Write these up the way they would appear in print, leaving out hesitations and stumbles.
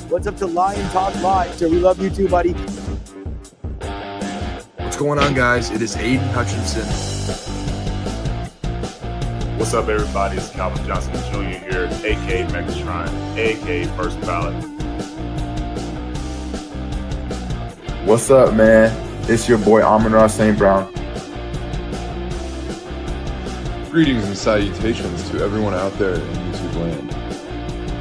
What's up to Lion Talk Live? So we love you too, buddy. What's going on, guys? It is Aiden Hutchinson. What's up, everybody? It's Calvin Johnson Jr. here, a.k.a. Megatron, a.k.a. First Ballot. What's up, man? It's your boy Amon-Ra St. Brown. Greetings and salutations to everyone out there in YouTube land.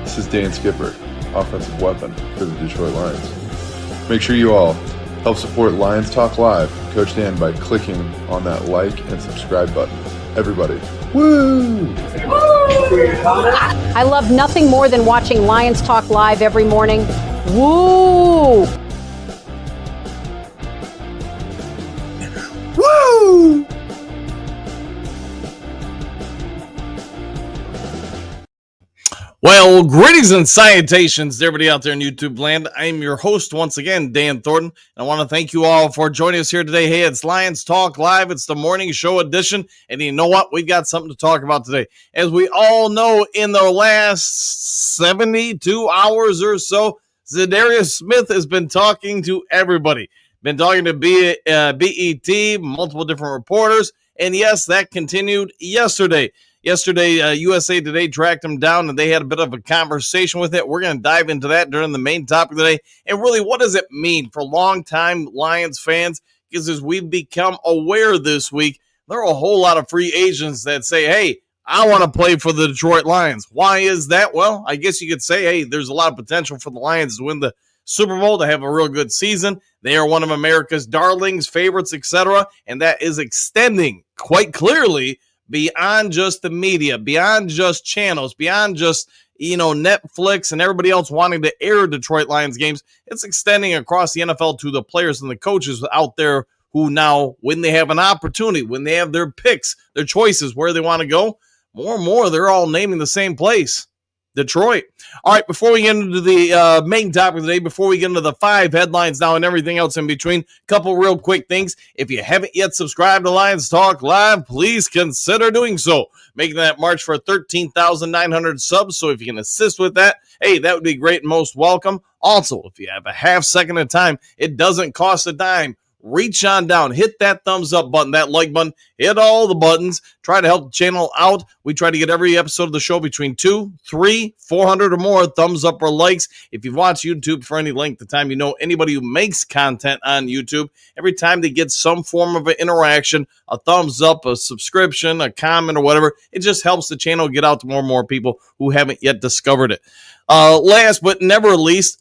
This is Dan Skipper, offensive weapon for the Detroit Lions. Make sure you all help support Lions Talk Live, Coach Dan, by clicking on that like and subscribe button. Everybody, woo! I love nothing more than watching Lions Talk Live every morning. Woo! Woo! Well, greetings and salutations to everybody out there in YouTube land. I'm your host once again, Dan Thornton. And I want to thank you all for joining us here today. Hey, it's Lions Talk Live. It's the morning show edition. And you know what? We've got something to talk about today. As we all know, in the last 72 hours or so, Zadarius Smith has been talking to everybody. Been talking to BET, multiple different reporters. And yes, that continued yesterday. Yesterday, USA Today tracked him down, and they had a bit of a conversation with it. We're going to dive into that during the main topic of the day. And really, what does it mean for longtime Lions fans? Because as we've become aware this week, there are a whole lot of free agents that say, hey, I want to play for the Detroit Lions. Why is that? Well, I guess you could say, hey, there's a lot of potential for the Lions to win the Super Bowl, to have a real good season. They are one of America's darlings, favorites, etc., and that is extending quite clearly beyond just the media, beyond just channels, beyond just, Netflix and everybody else wanting to air Detroit Lions games. It's extending across the NFL to the players and the coaches out there who now, when they have an opportunity, when they have their picks, their choices, where they want to go, more and more, they're all naming the same place. Detroit. All right, before we get into the main topic of the day, before we get into the 5 headlines now and everything else in between, a couple real quick things. If you haven't yet subscribed to Lions Talk Live, please consider doing so. Making that march for 13,900 subs, so if you can assist with that, hey, that would be great and most welcome. Also, if you have a half second of time, it doesn't cost a dime. Reach on down, hit that thumbs up button, that like button, hit all the buttons, try to help the channel out. We try to get every episode of the show between 2, 3, 400 or more thumbs up or likes. If you've watched YouTube for any length of time, you know anybody who makes content on YouTube, every time they get some form of an interaction, a thumbs up, a subscription, a comment or whatever, it just helps the channel get out to more and more people who haven't yet discovered it. Last but never least,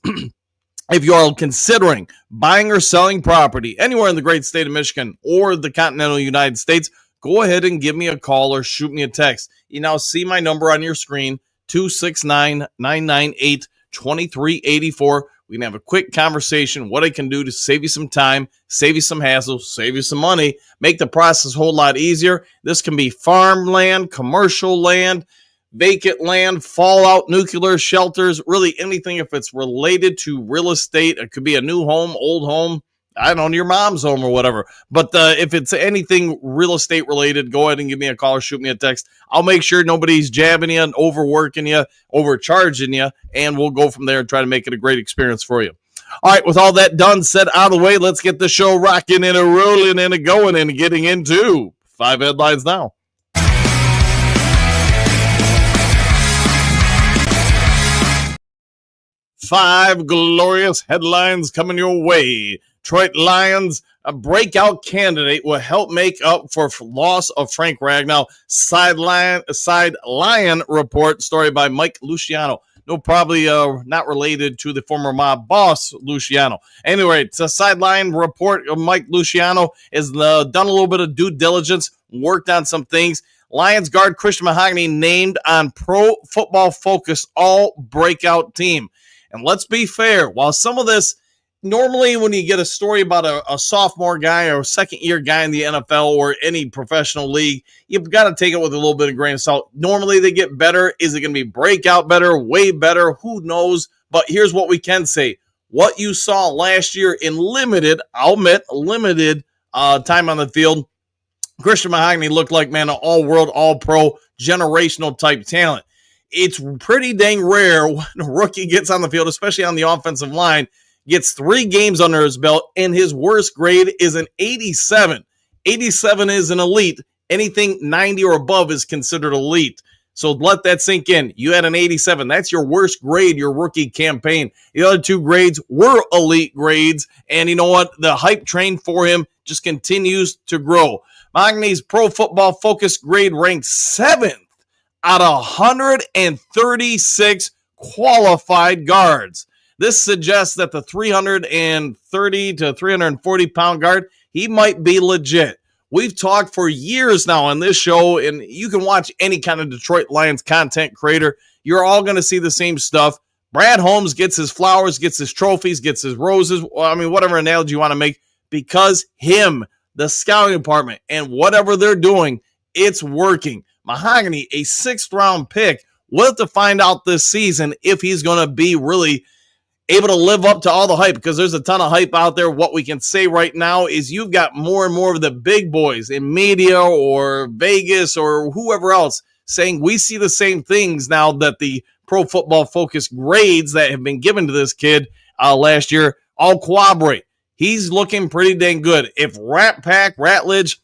if you are considering buying or selling property anywhere in the great state of Michigan or the continental United States, go ahead and give me a call or shoot me a text. You now see my number on your screen, 269-998-2384. We can have a quick conversation, what I can do to save you some time, save you some hassle, save you some money, make the process a whole lot easier. This can be farmland, commercial land, vacant land, fallout, nuclear shelters, really anything if it's related to real estate. It could be a new home, old home, I don't know, your mom's home or whatever. But if it's anything real estate related, go ahead and give me a call or shoot me a text. I'll make sure nobody's jabbing you and overworking you, overcharging you, and we'll go from there and try to make it a great experience for you. All right, with all that done, said out of the way, let's get the show rocking and a rolling and a going and getting into 5 headlines now. 5 glorious headlines coming your way. Detroit Lions, a breakout candidate, will help make up for loss of Frank Ragnow. Side Lion report, story by Mike Luciano. No, probably not related to the former mob boss, Luciano. Anyway, it's a sideline report of Mike Luciano. Has done a little bit of due diligence, worked on some things. Lions guard Christian Mahogany named on Pro Football Focus all breakout team. And let's be fair, while some of this, normally when you get a story about a sophomore guy or a second-year guy in the NFL or any professional league, you've got to take it with a little bit of grain of salt. Normally they get better. Is it going to be breakout better, way better? Who knows? But here's what we can say. What you saw last year in limited, I'll admit, limited time on the field, Christian Mahogany looked like, man, an all-world, all-pro, generational type talent. It's pretty dang rare when a rookie gets on the field, especially on the offensive line, gets 3 games under his belt, and his worst grade is an 87. 87 is an elite. Anything 90 or above is considered elite. So let that sink in. You had an 87. That's your worst grade, your rookie campaign. The other 2 grades were elite grades. And you know what? The hype train for him just continues to grow. Mahogany's Pro Football Focus grade ranked 7th out of 136 qualified guards. This suggests that the 330 to 340 pound guard, he might be legit. We've talked for years now on this show, and you can watch any kind of Detroit Lions content creator. You're all going to see the same stuff. Brad Holmes gets his flowers, gets his trophies, gets his roses. I mean, whatever analogy you want to make, because him, the scouting department, and whatever they're doing, it's working. Mahogany, a 6th-round pick. We'll have to find out this season if he's going to be really able to live up to all the hype, because there's a ton of hype out there. What we can say right now is you've got more and more of the big boys in media or Vegas or whoever else saying we see the same things now that the Pro Football Focus grades that have been given to this kid last year all corroborate. He's looking pretty dang good. If Rat Pack, Ratledge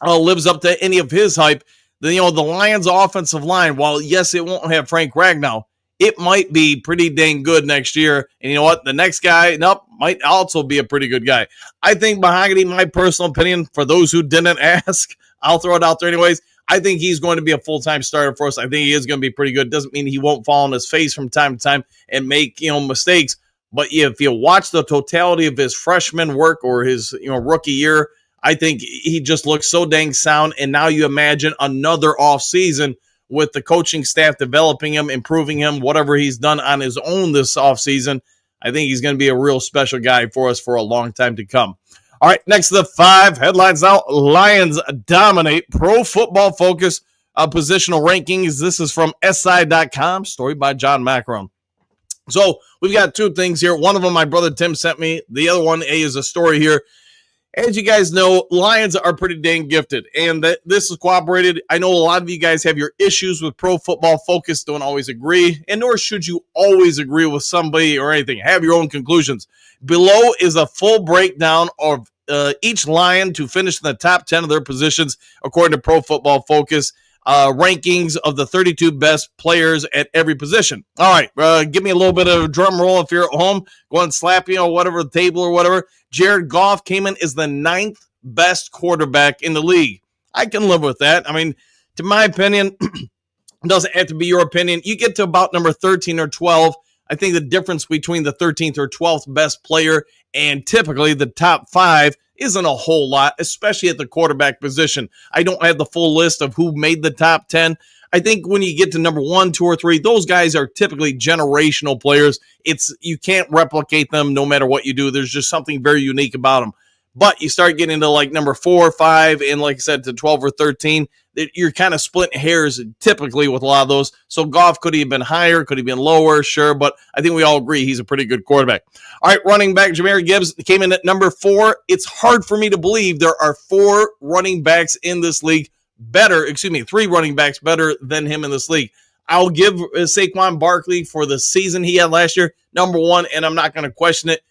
lives up to any of his hype, then, you know, the Lions offensive line, while yes, it won't have Frank Ragnow, it might be pretty dang good next year. And you know what? The next guy, might also be a pretty good guy. I think Mahogany, my personal opinion, for those who didn't ask, I'll throw it out there anyways. I think he's going to be a full-time starter for us. I think he is going to be pretty good. Doesn't mean he won't fall on his face from time to time and make, mistakes. But if you watch the totality of his freshman work or his, rookie year, I think he just looks so dang sound. And now you imagine another off season with the coaching staff developing him, improving him, whatever he's done on his own this offseason. I think he's going to be a real special guy for us for a long time to come. All right, next to the 5 headlines now. Lions dominate Pro Football Focus positional rankings. This is from SI.com, story by John Macaron. So we've got 2 things here. One of them my brother Tim sent me. The other one is a story here. As you guys know, Lions are pretty dang gifted, and this is corroborated. I know a lot of you guys have your issues with Pro Football Focus, don't always agree, and nor should you always agree with somebody or anything. Have your own conclusions. Below is a full breakdown of each Lion to finish in the top 10 of their positions, according to Pro Football Focus, rankings of the 32 best players at every position. All right, give me a little bit of a drum roll if you're at home. Go and slap, whatever, the table or whatever. Jared Goff came in as the 9th best quarterback in the league. I can live with that. I mean, to my opinion, it doesn't have to be your opinion. You get to about number 13 or 12. I think the difference between the 13th or 12th best player and typically the top 5 isn't a whole lot, especially at the quarterback position. I don't have the full list of who made the top 10. I think when you get to number 1, 2, or 3, those guys are typically generational players. You can't replicate them no matter what you do. There's just something very unique about them. But you start getting to like number 4, 5, and like I said, to 12 or 13, you're kind of splitting hairs typically with a lot of those. So Goff, could he have been higher? Could he have been lower? Sure, but I think we all agree he's a pretty good quarterback. All right, running back Jahmyr Gibbs came in at number 4. It's hard for me to believe there are 4 running backs in this league 3 running backs better than him in this league. I'll give Saquon Barkley for the season he had last year, number 1, and I'm not going to question it.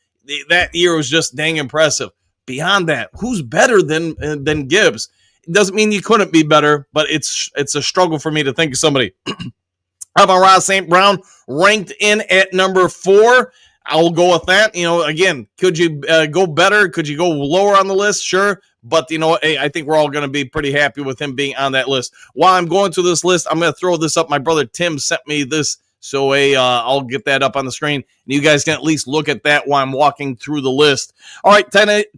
That year was just dang impressive. Beyond that, who's better than Gibbs? It doesn't mean you couldn't be better, but it's a struggle for me to think of somebody. How about Ross St. Brown, ranked in at number 4? I'll go with that. Again, could you go better? Could you go lower on the list? Sure. But, I think we're all going to be pretty happy with him being on that list. While I'm going through this list, I'm going to throw this up. My brother Tim sent me this, so I'll get that up on the screen. And you guys can at least look at that while I'm walking through the list. All right,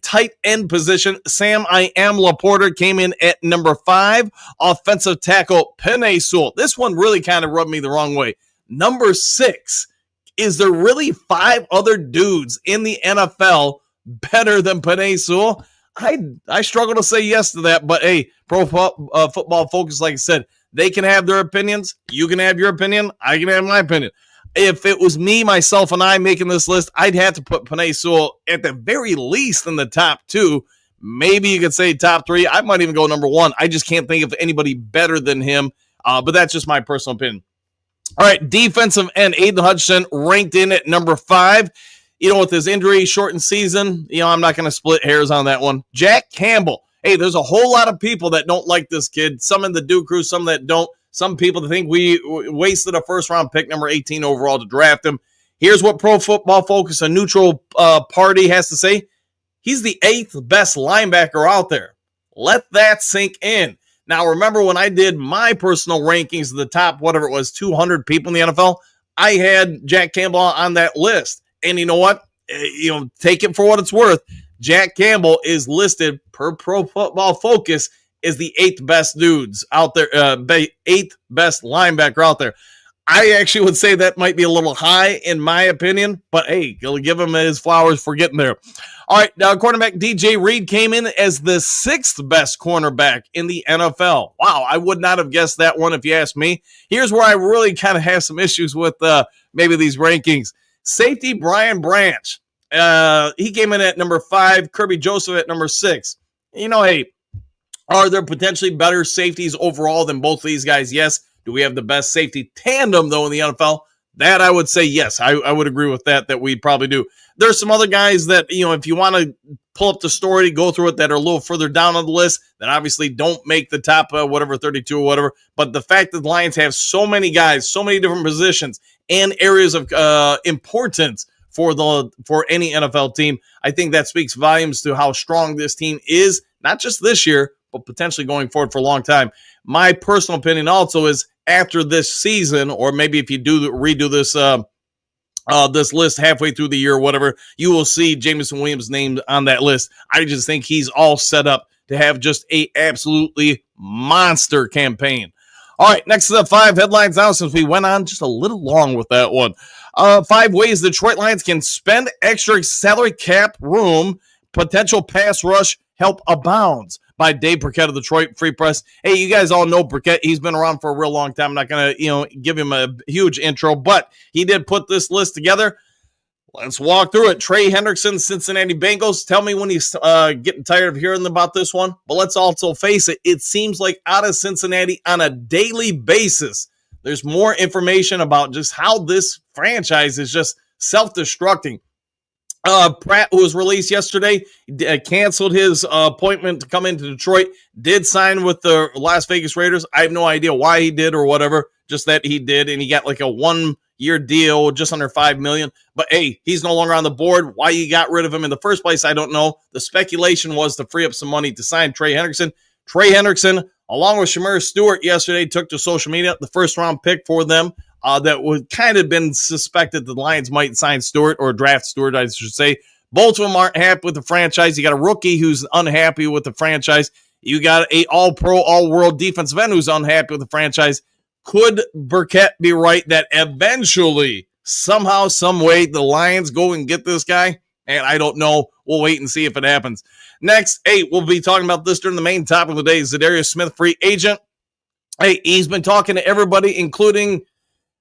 tight end position. Sam Laporta came in at number 5. Offensive tackle Penei Sewell. This one really kind of rubbed me the wrong way. Number 6. Is there really 5 other dudes in the NFL better than Penei Sewell? I struggle to say yes to that, but hey, Pro Football Focus, like I said, they can have their opinions. You can have your opinion. I can have my opinion. If it was me, myself, and I making this list, I'd have to put Penei Sewell at the very least in the top 2. Maybe you could say top 3. I might even go number 1. I just can't think of anybody better than him, but that's just my personal opinion. All right, defensive end, Aiden Hutchinson ranked in at number 5. With his injury shortened season, I'm not going to split hairs on that one. Jack Campbell. Hey, there's a whole lot of people that don't like this kid. Some in the Duke crew, some that don't. Some people think we wasted a first-round pick, number 18 overall, to draft him. Here's what Pro Football Focus, a neutral party, has to say. He's the 8th best linebacker out there. Let that sink in. Now, remember when I did my personal rankings of the top, whatever it was, 200 people in the NFL, I had Jack Campbell on that list. And you know what? Take it for what it's worth. Jack Campbell is listed per Pro Football Focus as the 8th best dudes out there, 8th best linebacker out there. I actually would say that might be a little high in my opinion, but hey, give him his flowers for getting there. All right, now cornerback DJ Reed came in as the 6th best cornerback in the NFL. Wow, I would not have guessed that one if you asked me. Here's where I really kind of have some issues with maybe these rankings. Safety Brian Branch. He came in at number 5. Kirby Joseph at number 6. Hey, are there potentially better safeties overall than both of these guys? Yes. Do we have the best safety tandem, though, in the NFL? That I would say yes. I would agree with that we probably do. There's some other guys that, if you want to pull up the story, go through it, that are a little further down on the list, that obviously don't make the top, 32 or whatever. But the fact that the Lions have so many guys, so many different positions, and areas of importance for any NFL team, I think that speaks volumes to how strong this team is, not just this year, but potentially going forward for a long time. My personal opinion also is after this season, or maybe if you do redo this this list halfway through the year or whatever, you will see Jameson Williams' name on that list. I just think he's all set up to have just a absolutely monster campaign. All right, next to the 5 headlines now, since we went on just a little long with that one. 5 ways the Detroit Lions can spend extra salary cap room. Potential pass rush help abounds, by Dave Burkett of Detroit Free Press. Hey, you guys all know Burkett. He's been around for a real long time. I'm not going to, give him a huge intro, but he did put this list together. Let's walk through it. Trey Hendrickson, Cincinnati Bengals. Tell me when he's getting tired of hearing about this one. But let's also face it, it seems like out of Cincinnati on a daily basis, there's more information about just how this franchise is just self-destructing. Pratt, who was released yesterday, canceled his appointment to come into Detroit, did sign with the Las Vegas Raiders. I have no idea why he did or whatever, just that he did, and he got like a 1-year deal, just under $5 million. But hey, he's no longer on the board. Why you got rid of him in the first place, I don't know. The speculation was to free up some money to sign Trey Hendrickson. Trey Hendrickson, along with Shamir Stewart yesterday, took to social media the first-round pick for them. That would kind of been suspected the Lions might sign Stewart or draft Stewart, I should say. Both of them aren't happy with the franchise. You got a rookie who's unhappy with the franchise. You got a all-pro, all-world defensive end who's unhappy with the franchise. Could Burkett be right that eventually, somehow, some way, the Lions go and get this guy? And I don't know. We'll wait and see if it happens. Next, hey, we'll be talking about this during the main topic of the day. Zadarius Smith, free agent. Hey, he's been talking to everybody, including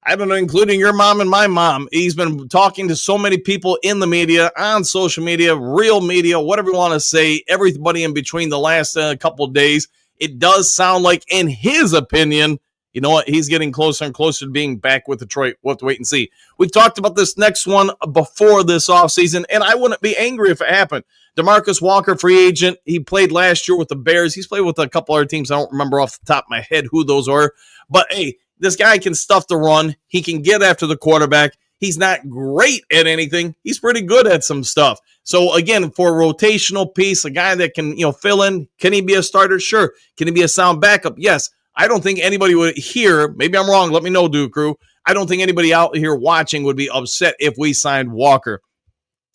your mom and my mom. He's been talking to so many people in the media, on social media, real media, whatever you want to say, everybody in between the last couple of days. It does sound like, in his opinion, you know what, he's getting closer and closer to being back with Detroit. We'll have to wait and see. We've talked about this next one before this offseason, and I wouldn't be angry if it happened. DeMarcus Walker, free agent. He played last year with the Bears. He's played with a couple other teams. I don't remember off the top of my head who those are. But, hey, this guy can stuff the run. He can get after the quarterback. He's not great at anything. He's pretty good at some stuff. So, again, for a rotational piece, a guy that can, fill in, can he be a starter? Sure. Can he be a sound backup? Yes. I don't think anybody would here, maybe I'm wrong, let me know, Duke Crew. I don't think anybody out here watching would be upset if we signed Walker.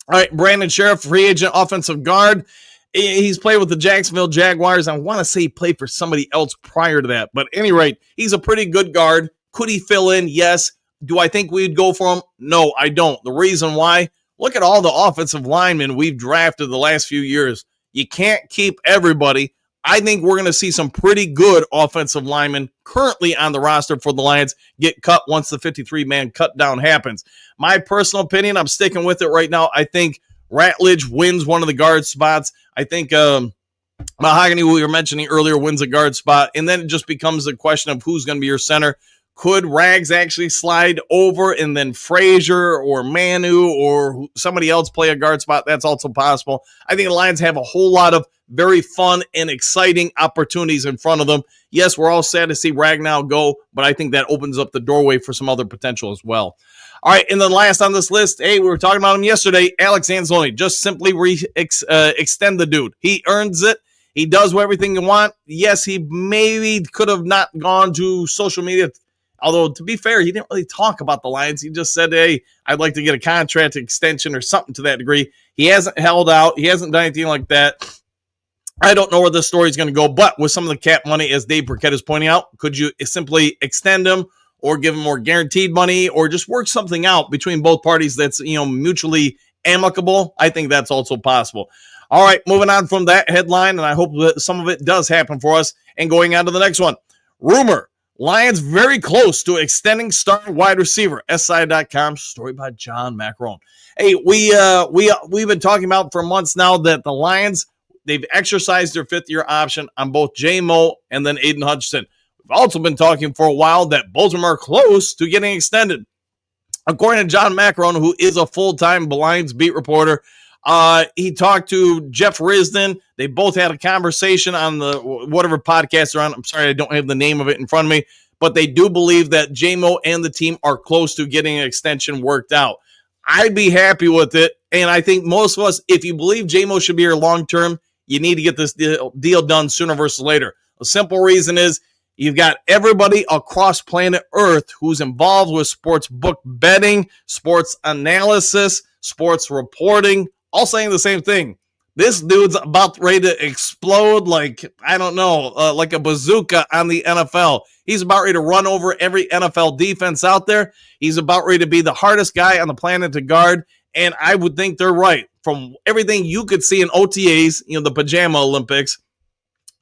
All right, Brandon Sheriff, free agent offensive guard. He's played with the Jacksonville Jaguars. I want to say he played for somebody else prior to that. But at any rate, he's a pretty good guard. Could he fill in? Yes. Do I think we'd go for him? No, I don't. The reason why, look at all the offensive linemen we've drafted the last few years. You can't keep everybody. I think we're going to see some pretty good offensive linemen currently on the roster for the Lions get cut once the 53-man cut down happens. My personal opinion, I'm sticking with it right now. I think Ratledge wins one of the guard spots. I think Mahogany, who we were mentioning earlier, wins a guard spot. And then it just becomes a question of who's going to be your center. Could Rags actually slide over and then Frazier or Manu or somebody else play a guard spot? That's also possible. I think the Lions have a whole lot of very fun and exciting opportunities in front of them. Yes, we're all sad to see Ragnow go, but I think that opens up the doorway for some other potential as well. All right, and then last on this list, hey, we were talking about him yesterday, Alex Anzalone. Just simply extend the dude. He earns it. He does everything you want. Yes, he maybe could have not gone to social media. Although, to be fair, he didn't really talk about the Lions. He just said, hey, I'd like to get a contract extension or something to that degree. He hasn't held out. He hasn't done anything like that. I don't know where this story is going to go, but with some of the cap money, as Dave Burkett is pointing out, could you simply extend him or give him more guaranteed money or just work something out between both parties that's, mutually amicable? I think that's also possible. All right, moving on from that headline, and I hope that some of it does happen for us, and going on to the next one. Rumor. Lions very close to extending star wide receiver. SI.com, story by John Macarone. Hey, we've been talking about for months now that the Lions, they've exercised their fifth-year option on both J-Mo and then Aiden Hutchinson. We've also been talking for a while that both of them are close to getting extended. According to John Macarone, who is a full-time Lions beat reporter, he talked to Jeff Risdon. They both had a conversation on the whatever podcast they're on. I'm sorry, I don't have the name of it in front of me, but they do believe that J-Mo and the team are close to getting an extension worked out. I'd be happy with it, and I think most of us, if you believe J-Mo should be here long-term, you need to get this deal done sooner versus later. The simple reason is you've got everybody across planet Earth who's involved with sports book betting, sports analysis, sports reporting, all saying the same thing. This dude's about ready to explode like a bazooka on the NFL. He's about ready to run over every NFL defense out there. He's about ready to be the hardest guy on the planet to guard, and I would think they're right. From everything you could see in OTAs, the Pajama Olympics,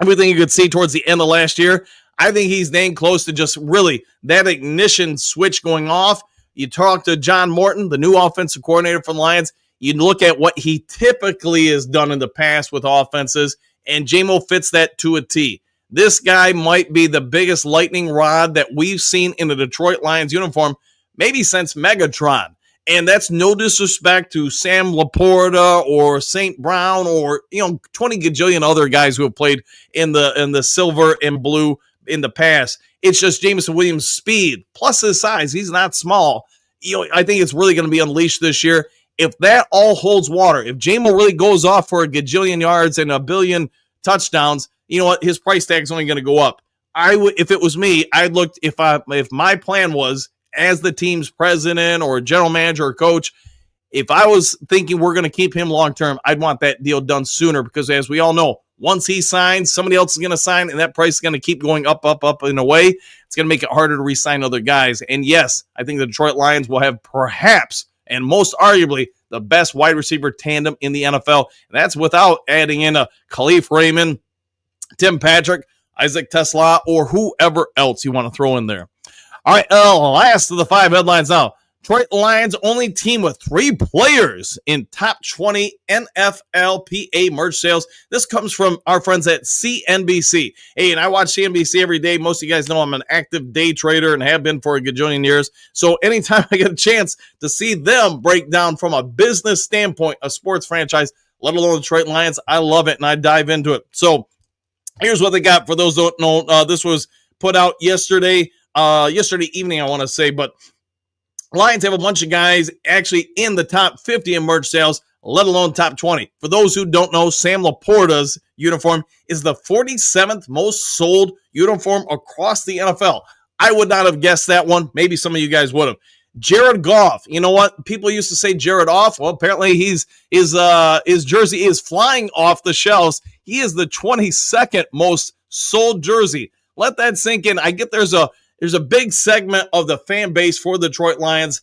everything you could see towards the end of last year, I think he's dang close to just really that ignition switch going off. You talk to John Morton, the new offensive coordinator for the Lions, you look at what he typically has done in the past with offenses, and J-Mo fits that to a T. This guy might be the biggest lightning rod that we've seen in the Detroit Lions uniform, maybe since Megatron. And that's no disrespect to Sam Laporta or St. Brown or 20 gajillion other guys who have played in the silver and blue in the past. It's just Jameson Williams' speed plus his size. He's not small. I think it's really going to be unleashed this year. If that all holds water, if J-Mo really goes off for a gajillion yards and a billion touchdowns, you know what? His price tag is only going to go up. I would, if it was me, I'd look if my plan was as the team's president or general manager or coach, if I was thinking we're going to keep him long term, I'd want that deal done sooner because, as we all know, once he signs, somebody else is going to sign, and that price is going to keep going up in a way. It's going to make it harder to re-sign other guys. And yes, I think the Detroit Lions will have perhaps and most arguably the best wide receiver tandem in the NFL. And that's without adding in a Khalif Raymond, Tim Patrick, Isaac Tesla, or whoever else you want to throw in there. All right, last of the 5 headlines now. Detroit Lions only team with 3 players in top 20 NFLPA merch sales. This comes from our friends at CNBC. Hey, and I watch CNBC every day. Most of you guys know I'm an active day trader and have been for a gajillion years. So anytime I get a chance to see them break down from a business standpoint a sports franchise, let alone the Detroit Lions, I love it and I dive into it. So here's what they got. For those who don't know, this was put out yesterday evening, I want to say, but Lions have a bunch of guys actually in the top 50 in merch sales, let alone top 20. For those who don't know, Sam Laporta's uniform is the 47th most sold uniform across the NFL. I would not have guessed that one. Maybe some of you guys would have. Jared Goff. You know what? People used to say Jared off. Well, apparently his jersey is flying off the shelves. He is the 22nd most sold jersey. Let that sink in. I get there's a big segment of the fan base for the Detroit Lions,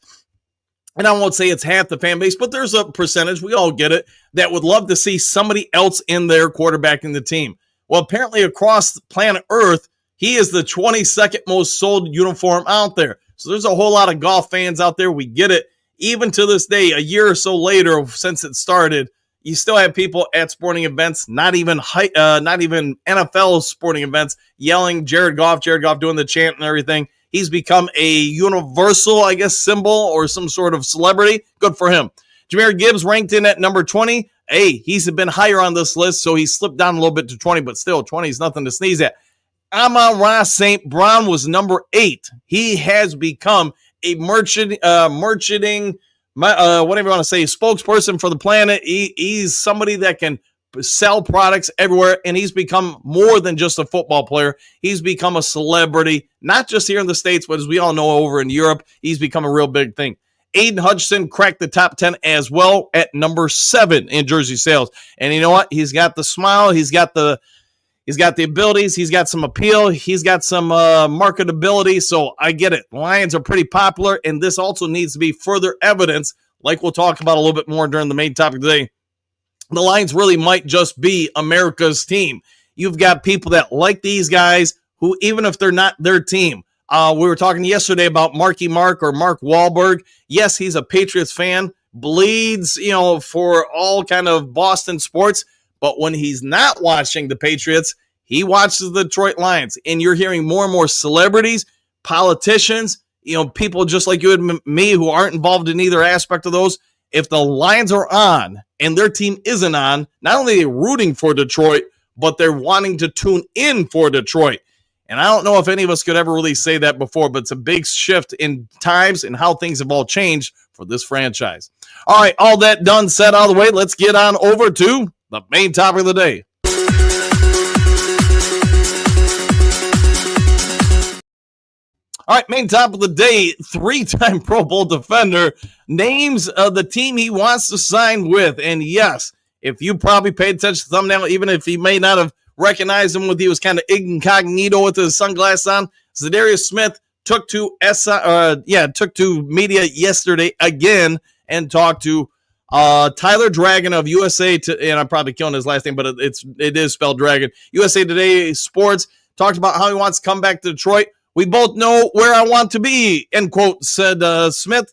and I won't say it's half the fan base, but there's a percentage, we all get it, that would love to see somebody else in there quarterbacking the team. Well, apparently across planet Earth, he is the 22nd most sold uniform out there. So there's a whole lot of golf fans out there. We get it. Even to this day, a year or so later since it started, you still have people at sporting events, not even NFL sporting events, yelling Jared Goff, doing the chant and everything. He's become a universal, I guess, symbol or some sort of celebrity. Good for him. Jahmyr Gibbs ranked in at number 20. Hey, he's been higher on this list, so he slipped down a little bit to 20, but still, 20 is nothing to sneeze at. Amon-Ra St. Brown was number 8. He has become a whatever you want to say, spokesperson for the planet. He's somebody that can sell products everywhere, and he's become more than just a football player. He's become a celebrity, not just here in the States, but as we all know, over in Europe, he's become a real big thing. Aiden Hutchinson cracked the top 10 as well at number 7 in jersey sales. And you know what? He's got the smile. He's got the abilities. He's got some appeal. He's got some marketability. So I get it. Lions are pretty popular, and this also needs to be further evidence, like we'll talk about a little bit more during the main topic today. The Lions really might just be America's team. You've got people that like these guys who, even if they're not their team, we were talking yesterday about Marky Mark or Mark Wahlberg. Yes, he's a Patriots fan, bleeds, for all kind of Boston sports. But when he's not watching the Patriots, he watches the Detroit Lions. And you're hearing more and more celebrities, politicians, people just like you and me who aren't involved in either aspect of those. If the Lions are on and their team isn't on, not only are they rooting for Detroit, but they're wanting to tune in for Detroit. And I don't know if any of us could ever really say that before, but it's a big shift in times and how things have all changed for this franchise. All right, all that done, said out of the way, let's get on over to the main topic of the day. All right, main topic of the day, 3-time Pro Bowl defender names the team he wants to sign with. And yes, if you probably paid attention to the thumbnail, even if he may not have recognized him he was kind of incognito with his sunglasses on, Zadarius Smith took to media yesterday again and talked to Tyler Dragon of USA, and I'm probably killing his last name, but it is spelled Dragon. USA Today Sports talked about how he wants to come back to Detroit. We both know where I want to be, end quote, said Smith.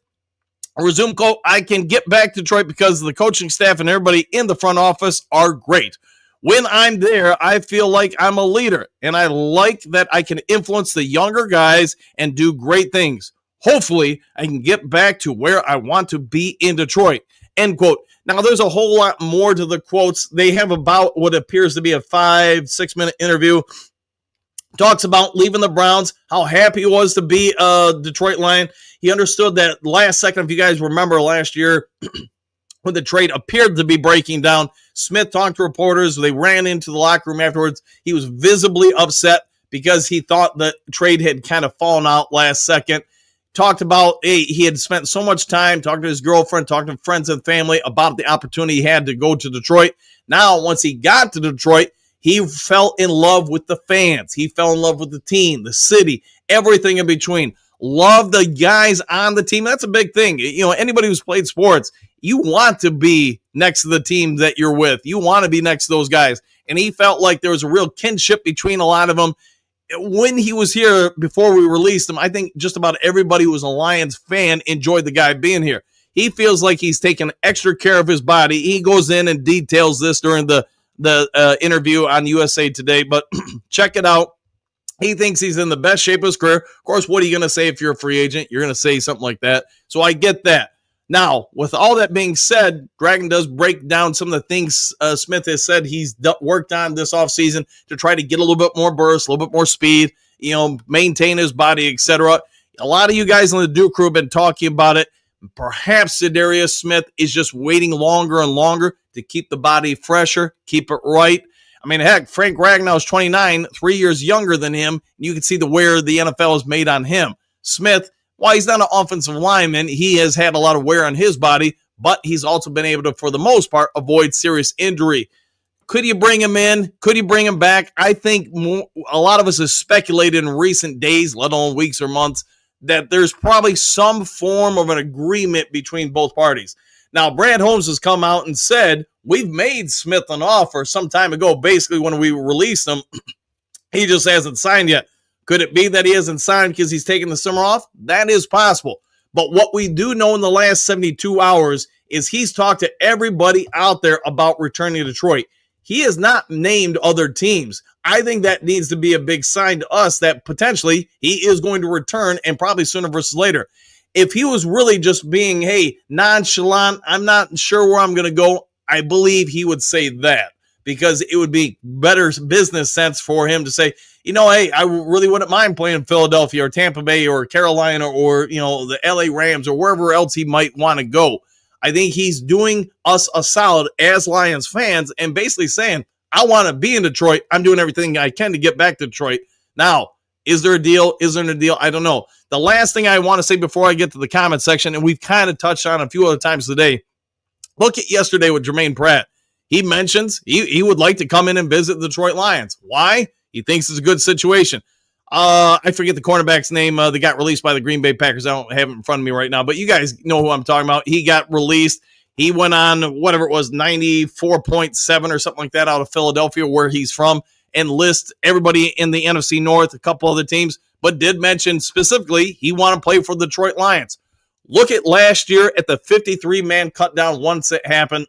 Resume quote, I can get back to Detroit because the coaching staff and everybody in the front office are great. When I'm there, I feel like I'm a leader, and I like that I can influence the younger guys and do great things. Hopefully, I can get back to where I want to be in Detroit, end quote. Now, there's a whole lot more to the quotes. They have about what appears to be a 5-6 minute interview. Talks about leaving the Browns, how happy he was to be a Detroit Lion. He understood that last second, if you guys remember last year, when the trade appeared to be breaking down, Smith talked to reporters. They ran into the locker room afterwards. He was visibly upset because he thought the trade had kind of fallen out last second. Talked about, he had spent so much time talking to his girlfriend, talking to friends and family about the opportunity he had to go to Detroit. Now, once he got to Detroit, he fell in love with the fans. He fell in love with the team, the city, everything in between. Love the guys on the team. That's a big thing. Anybody who's played sports, you want to be next to the team that you're with. You want to be next to those guys. And he felt like there was a real kinship between a lot of them. When he was here, before we released him, I think just about everybody who was a Lions fan enjoyed the guy being here. He feels like he's taking extra care of his body. He goes in and details this during the interview on USA Today, but check it out. He thinks he's in the best shape of his career. Of course, what are you going to say if you're a free agent? You're going to say something like that. So I get that. Now, with all that being said, Dragon does break down some of the things Smith has said he's worked on this offseason to try to get a little bit more burst, a little bit more speed, maintain his body, etc. A lot of you guys on the Duke crew have been talking about it. Perhaps Zadarius Smith is just waiting longer and longer to keep the body fresher, keep it right. I mean, heck, Frank Ragnow is 29, 3 years younger than him. You can see the wear the NFL has made on him. Smith, while he's not an offensive lineman, he has had a lot of wear on his body, but he's also been able to, for the most part, avoid serious injury. Could you bring him in? Could you bring him back? I think a lot of us have speculated in recent days, let alone weeks or months, that there's probably some form of an agreement between both parties. Now, Brad Holmes has come out and said, we've made Smith an offer some time ago, basically when we released him. He just hasn't signed yet. Could it be that he hasn't signed because he's taking the summer off? That is possible. But what we do know in the last 72 hours is he's talked to everybody out there about returning to Detroit. He has not named other teams. I think that needs to be a big sign to us that potentially he is going to return, and probably sooner versus later. If he was really just being, hey, nonchalant, I'm not sure where I'm going to go, I believe he would say that, because it would be better business sense for him to say, hey, I really wouldn't mind playing Philadelphia or Tampa Bay or Carolina or, the LA Rams or wherever else he might want to go. I think he's doing us a solid as Lions fans and basically saying, I want to be in Detroit. I'm doing everything I can to get back to Detroit. Now, is there a deal? Isn't a deal? I don't know. The last thing I want to say before I get to the comment section, and we've kind of touched on a few other times today, look at yesterday with Jermaine Pratt. He mentions he would like to come in and visit the Detroit Lions. Why? He thinks it's a good situation. I forget the cornerback's name. That got released by the Green Bay Packers. I don't have it in front of me right now, but you guys know who I'm talking about. He got released. He went on whatever it was, 94.7 or something like that out of Philadelphia, where he's from, and list everybody in the NFC North, a couple other teams, but did mention specifically he want to play for the Detroit Lions. Look at last year at the 53-man cut down once it happened.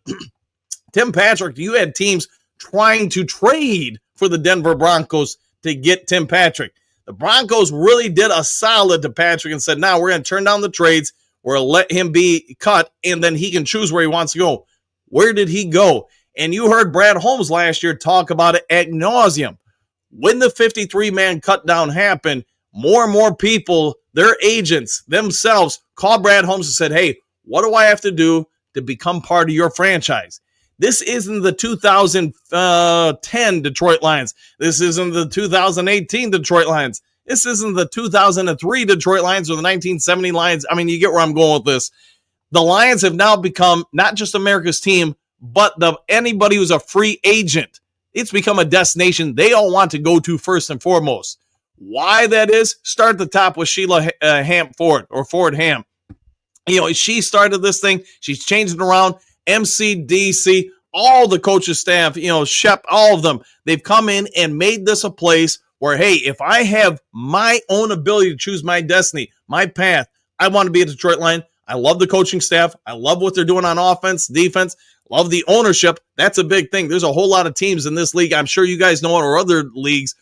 Tim Patrick, you had teams trying to trade for the Denver Broncos to get Tim Patrick. The Broncos really did a solid to Patrick and said, now we're going to turn down the trades. We're going to let him be cut, and then he can choose where he wants to go. Where did he go? And you heard Brad Holmes last year talk about it ad nauseum. When the 53-man cut down happened, more and more people, their agents themselves, called Brad Holmes and said, hey, what do I have to do to become part of your franchise? This isn't the 2010 Detroit Lions. This isn't the 2018 Detroit Lions. This isn't the 2003 Detroit Lions or the 1970 Lions. I mean, you get where I'm going with this. The Lions have now become not just America's team, but anybody who's a free agent. It's become a destination they all want to go to first and foremost. Why that is, start at the top with Sheila Ham Ford or Ford Ham. She started this thing. She's changed it around. MCDC, all the coaches, staff, Shep, all of them, they've come in and made this a place where, hey, if I have my own ability to choose my destiny, my path, I want to be a Detroit Lion. I love the coaching staff. I love what they're doing on offense, defense, love the ownership. That's a big thing. There's a whole lot of teams in this league. I'm sure you guys know it, or other leagues.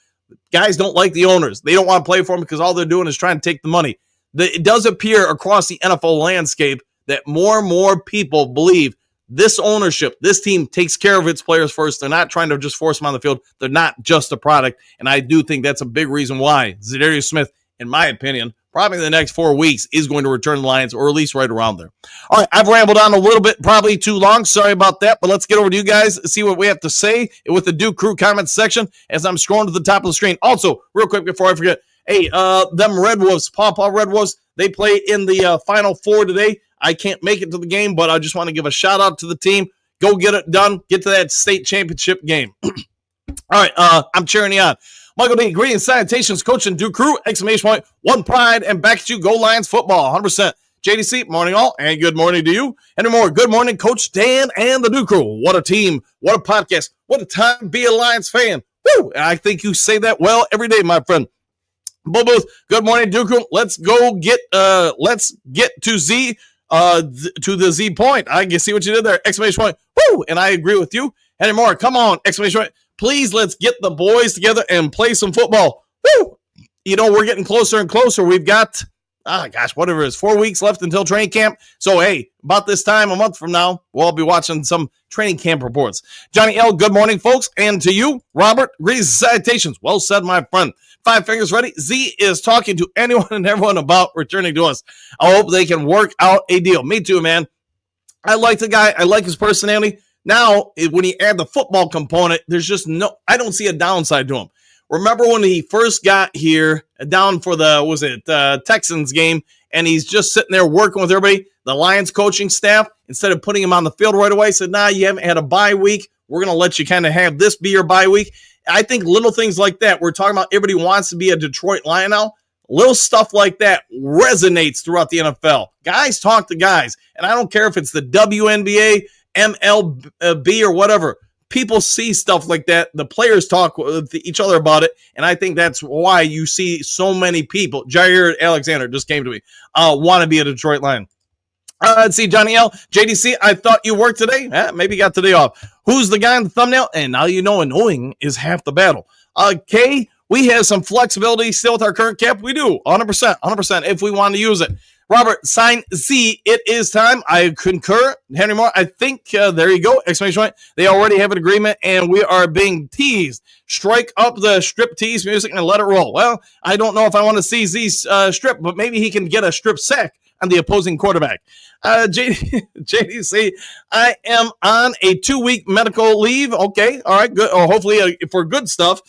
Guys don't like the owners. They don't want to play for them because all they're doing is trying to take the money. It does appear across the NFL landscape that more and more people believe this ownership, this team takes care of its players first. They're not trying to just force them on the field. They're not just a product. And I do think that's a big reason why Zadarius Smith, in my opinion, probably in the next 4 weeks is going to return to the Lions, or at least right around there. All right, I've rambled on a little bit, probably too long. Sorry about that, but let's get over to you guys, see what we have to say with the Duke Crew comments section as I'm scrolling to the top of the screen. Also, real quick before I forget, hey, them Red Wolves, Paw Red Wolves, they play in the Final Four today. I can't make it to the game, but I just want to give a shout out to the team. Go get it done. Get to that state championship game. All right, I'm cheering you on. Michael D. Green Sanitation's coaching Duke Crew, exclamation point, one pride, and back at you, go Lions football, 100%. JDC, morning all, and good morning to you. And more, good morning, Coach Dan and the Duke Crew. What a team, what a podcast, what a time to be a Lions fan. Woo! I think you say that well every day, my friend. Booth, good morning, Duke Crew. Let's get to Z. To the Z point. I can see what you did there. Exclamation point. Woo! And I agree with you. Any more? Come on. Exclamation point. Please, let's get the boys together and play some football. Woo! We're getting closer and closer. We've got, whatever it is, 4 weeks left until training camp. So, hey, about this time, a month from now, we'll all be watching some training camp reports. Johnny L., good morning, folks. And to you, Robert, greetings and salutations. Well said, my friend. 5 fingers ready. Z is talking to anyone and everyone about returning to us. I hope they can work out a deal. Me too, man. I like the guy. I like his personality. Now, when you add the football component, there's just I don't see a downside to him. Remember when he first got here down for the Texans game, and he's just sitting there working with everybody, the Lions coaching staff, instead of putting him on the field right away, said, nah, you haven't had a bye week. We're going to let you kind of have this be your bye week. I think little things like that, we're talking about everybody wants to be a Detroit Lion now. Little stuff like that resonates throughout the NFL. Guys talk to guys, and I don't care if it's the WNBA, MLB, or whatever. People see stuff like that. The players talk with each other about it, and I think that's why you see so many people. Jair Alexander just came to me. Want to be a Detroit Lion. Let's see, Johnny L. JDC, I thought you worked today. Maybe you got today off. Who's the guy in the thumbnail? And now you know annoying is half the battle. K, we have some flexibility still with our current cap. We do, 100%, if we want to use it. Robert, sign Z, it is time. I concur. Henry Moore, I think, there you go, exclamation point. They already have an agreement, and we are being teased. Strike up the strip tease music and let it roll. Well, I don't know if I want to see Z's strip, but maybe he can get a strip sack on the opposing quarterback. JDC, I am on a 2-week medical leave. Okay, all right, good. Or hopefully for good stuff.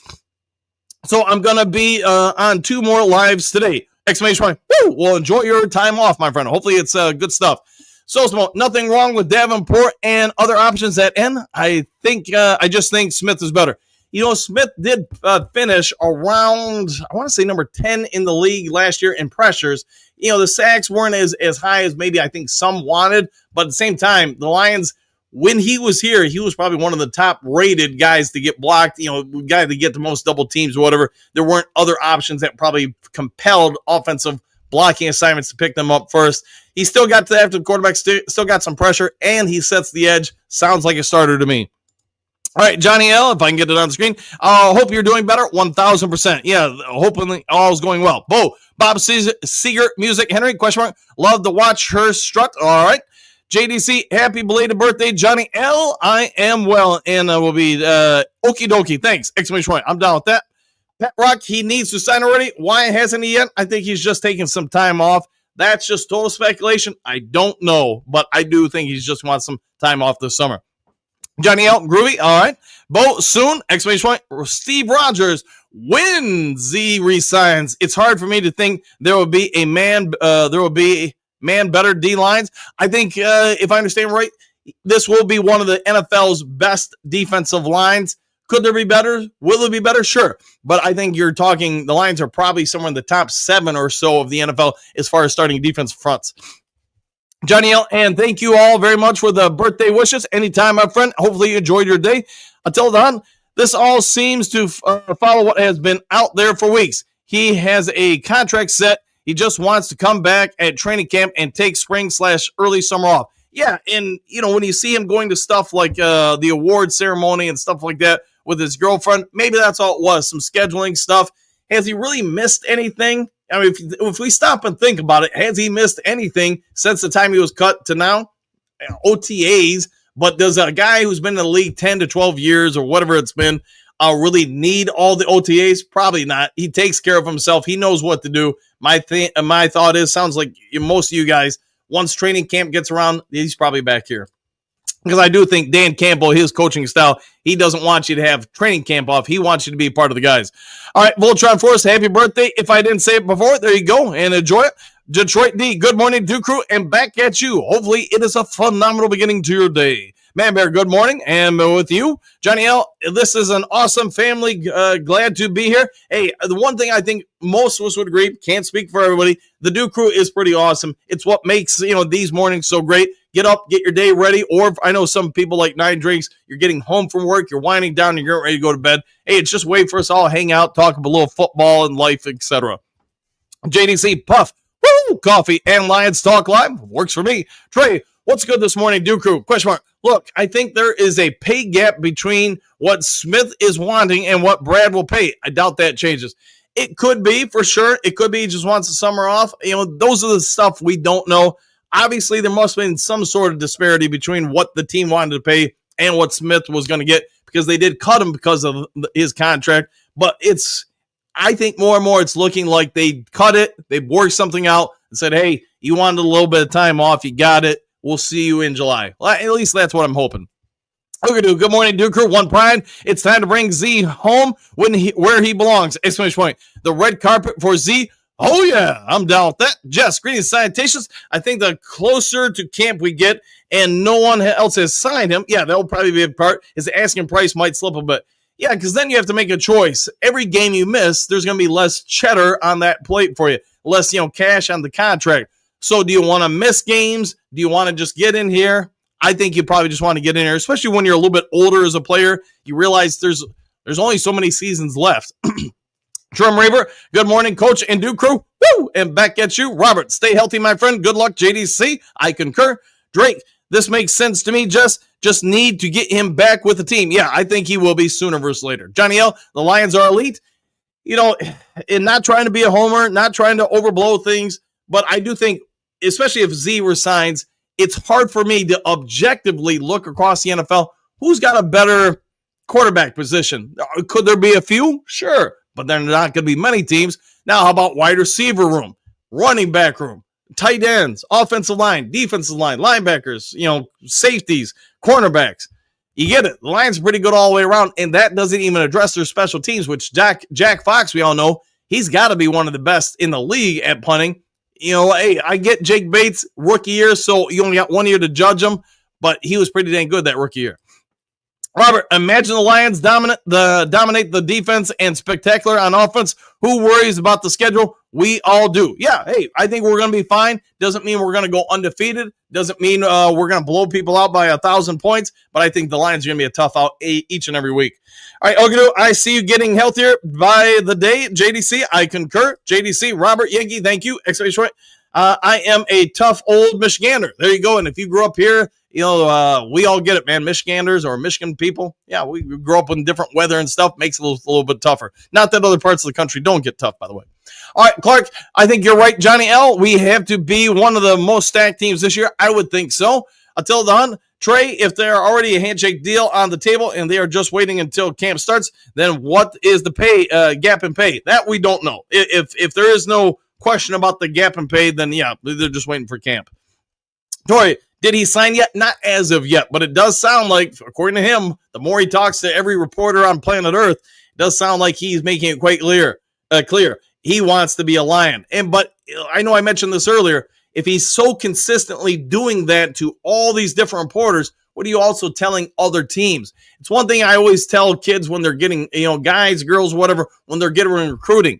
So I'm going to be on 2 more lives today. Exclamation point. Woo! Well, enjoy your time off, my friend. Hopefully it's good stuff. So, nothing wrong with Davenport and other options at N. I just think Smith is better. You know, Smith did finish around, I want to say number 10 in the league last year in pressures. You know, the sacks weren't as high as maybe I think some wanted, but at the same time, the Lions, when he was here, he was probably one of the top rated guys to get blocked, you know, guy to get the most double teams or whatever. There weren't other options that probably compelled offensive blocking assignments to pick them up first. He still got to the after the quarterback, still got some pressure, and he sets the edge. Sounds like a starter to me. All right, Johnny L., if I can get it on the screen. Hope you're doing better. 1,000%. Yeah, hoping all's going well. Bob Seeger, music. Henry, question mark. Love to watch her strut. All right. JDC, happy belated birthday, Johnny L. I am well, and will be okie dokie. Thanks. Exclamation point. I'm down with that. Pat Rock, he needs to sign already. Why hasn't he yet? I think he's just taking some time off. That's just total speculation. I don't know, but I do think he's just wants some time off this summer. Johnny L. Groovy, all right. Bo, soon, exclamation point. Steve Rogers, when Z resigns, it's hard for me to think there will be man better D lines. I think, if I understand right, this will be one of the NFL's best defensive lines. Could there be better? Will it be better? Sure. But I think you're talking, the Lions are probably somewhere in the top 7 or so of the NFL as far as starting defense fronts. Johnny L., and thank you all very much for the birthday wishes. Anytime, my friend. Hopefully you enjoyed your day. Until then, this all seems to follow what has been out there for weeks. He has a contract set. He just wants to come back at training camp and take spring/early summer off. Yeah, and, you know, when you see him going to stuff like the award ceremony and stuff like that with his girlfriend, maybe that's all it was, some scheduling stuff. Has he really missed anything? I mean, if we stop and think about it, has he missed anything since the time he was cut to now? OTAs, but does a guy who's been in the league 10 to 12 years or whatever it's been really need all the OTAs? Probably not. He takes care of himself. He knows what to do. My thought is, sounds like most of you guys, once training camp gets around, he's probably back here. Because I do think Dan Campbell, his coaching style, he doesn't want you to have training camp off. He wants you to be part of the guys. All right, Voltron Force, happy birthday. If I didn't say it before, there you go, and enjoy it. Detroit D, good morning, Duke Crew, and back at you. Hopefully it is a phenomenal beginning to your day. Man Bear, good morning, and with you. Johnny L., this is an awesome family. Glad to be here. Hey, the one thing I think most of us would agree, can't speak for everybody, the Duke Crew is pretty awesome. It's what makes, these mornings so great. Get up, get your day ready, or I know some people like 9 drinks, you're getting home from work, you're winding down, and you're ready to go to bed. Hey, it's just a way for us all to hang out, talk about a little football and life, etc. JDC, Puff, woo, coffee, and Lions Talk Live. Works for me. Trey, what's good this morning, Duke Crew? Question mark. Look, I think there is a pay gap between what Smith is wanting and what Brad will pay. I doubt that changes. It could be, for sure. It could be he just wants the summer off. Those are the stuff we don't know. Obviously, there must have been some sort of disparity between what the team wanted to pay and what Smith was going to get, because they did cut him because of his contract. But I think more and more it's looking like they cut it. They worked something out and said, hey, you wanted a little bit of time off. You got it. We'll see you in July. Well, at least that's what I'm hoping. Okay, dude. Good morning, Duke Crew. One Pride. It's time to bring Z home where he belongs. Exclamation point. The red carpet for Z. Oh, yeah, I'm down with that. Jess, greetings, salutations. I think the closer to camp we get and no one else has signed him, yeah, that'll probably be a part. His asking price might slip a bit. Yeah, because then you have to make a choice. Every game you miss, there's going to be less cheddar on that plate for you, less cash on the contract. So do you want to miss games? Do you want to just get in here? I think you probably just want to get in here, especially when you're a little bit older as a player. You realize there's only so many seasons left. Trim Raver, good morning, Coach and Do Crew. Woo! And back at you. Robert, stay healthy, my friend. Good luck, JDC. I concur. Drake, this makes sense to me. Just need to get him back with the team. Yeah, I think he will be sooner versus later. Johnny L, the Lions are elite. And not trying to be a homer, not trying to overblow things, but I do think, especially if Z resigns, it's hard for me to objectively look across the NFL. Who's got a better quarterback position? Could there be a few? Sure, but there are not going to be many teams. Now, how about wide receiver room, running back room, tight ends, offensive line, defensive line, linebackers, safeties, cornerbacks? You get it. The Lions are pretty good all the way around, and that doesn't even address their special teams, which Jack Fox, we all know, he's got to be one of the best in the league at punting. Hey, I get Jake Bates rookie year, so you only got 1 year to judge him, but he was pretty dang good that rookie year. Robert, imagine the Lions dominate the defense and spectacular on offense. Who worries about the schedule? We all do. Yeah, hey, I think we're going to be fine. Doesn't mean we're going to go undefeated. Doesn't mean we're going to blow people out by 1,000 points, but I think the Lions are going to be a tough out each and every week. All right, Ogadu, I see you getting healthier by the day. JDC, I concur. JDC, Robert, Yankee, thank you. Exclamation point. I am a tough old Michigander. There you go. And if you grew up here, we all get it, man. Michiganders or Michigan people, yeah, we grow up in different weather and stuff. Makes it a little bit tougher. Not that other parts of the country don't get tough, by the way. All right, Clark, I think you're right. Johnny L, we have to be one of the most stacked teams this year. I would think so. Until then, Trey, if they're already a handshake deal on the table and they are just waiting until camp starts, then what is the pay gap in pay? That we don't know. If there is no question about the gap in pay, then yeah, they're just waiting for camp. Tori, did he sign yet? Not as of yet, but it does sound like, according to him, the more he talks to every reporter on planet Earth, it does sound like he's making it quite clear. He wants to be a Lion. But I know I mentioned this earlier. If he's so consistently doing that to all these different reporters, what are you also telling other teams? It's one thing I always tell kids when they're getting, guys, girls, whatever, when they're getting recruiting.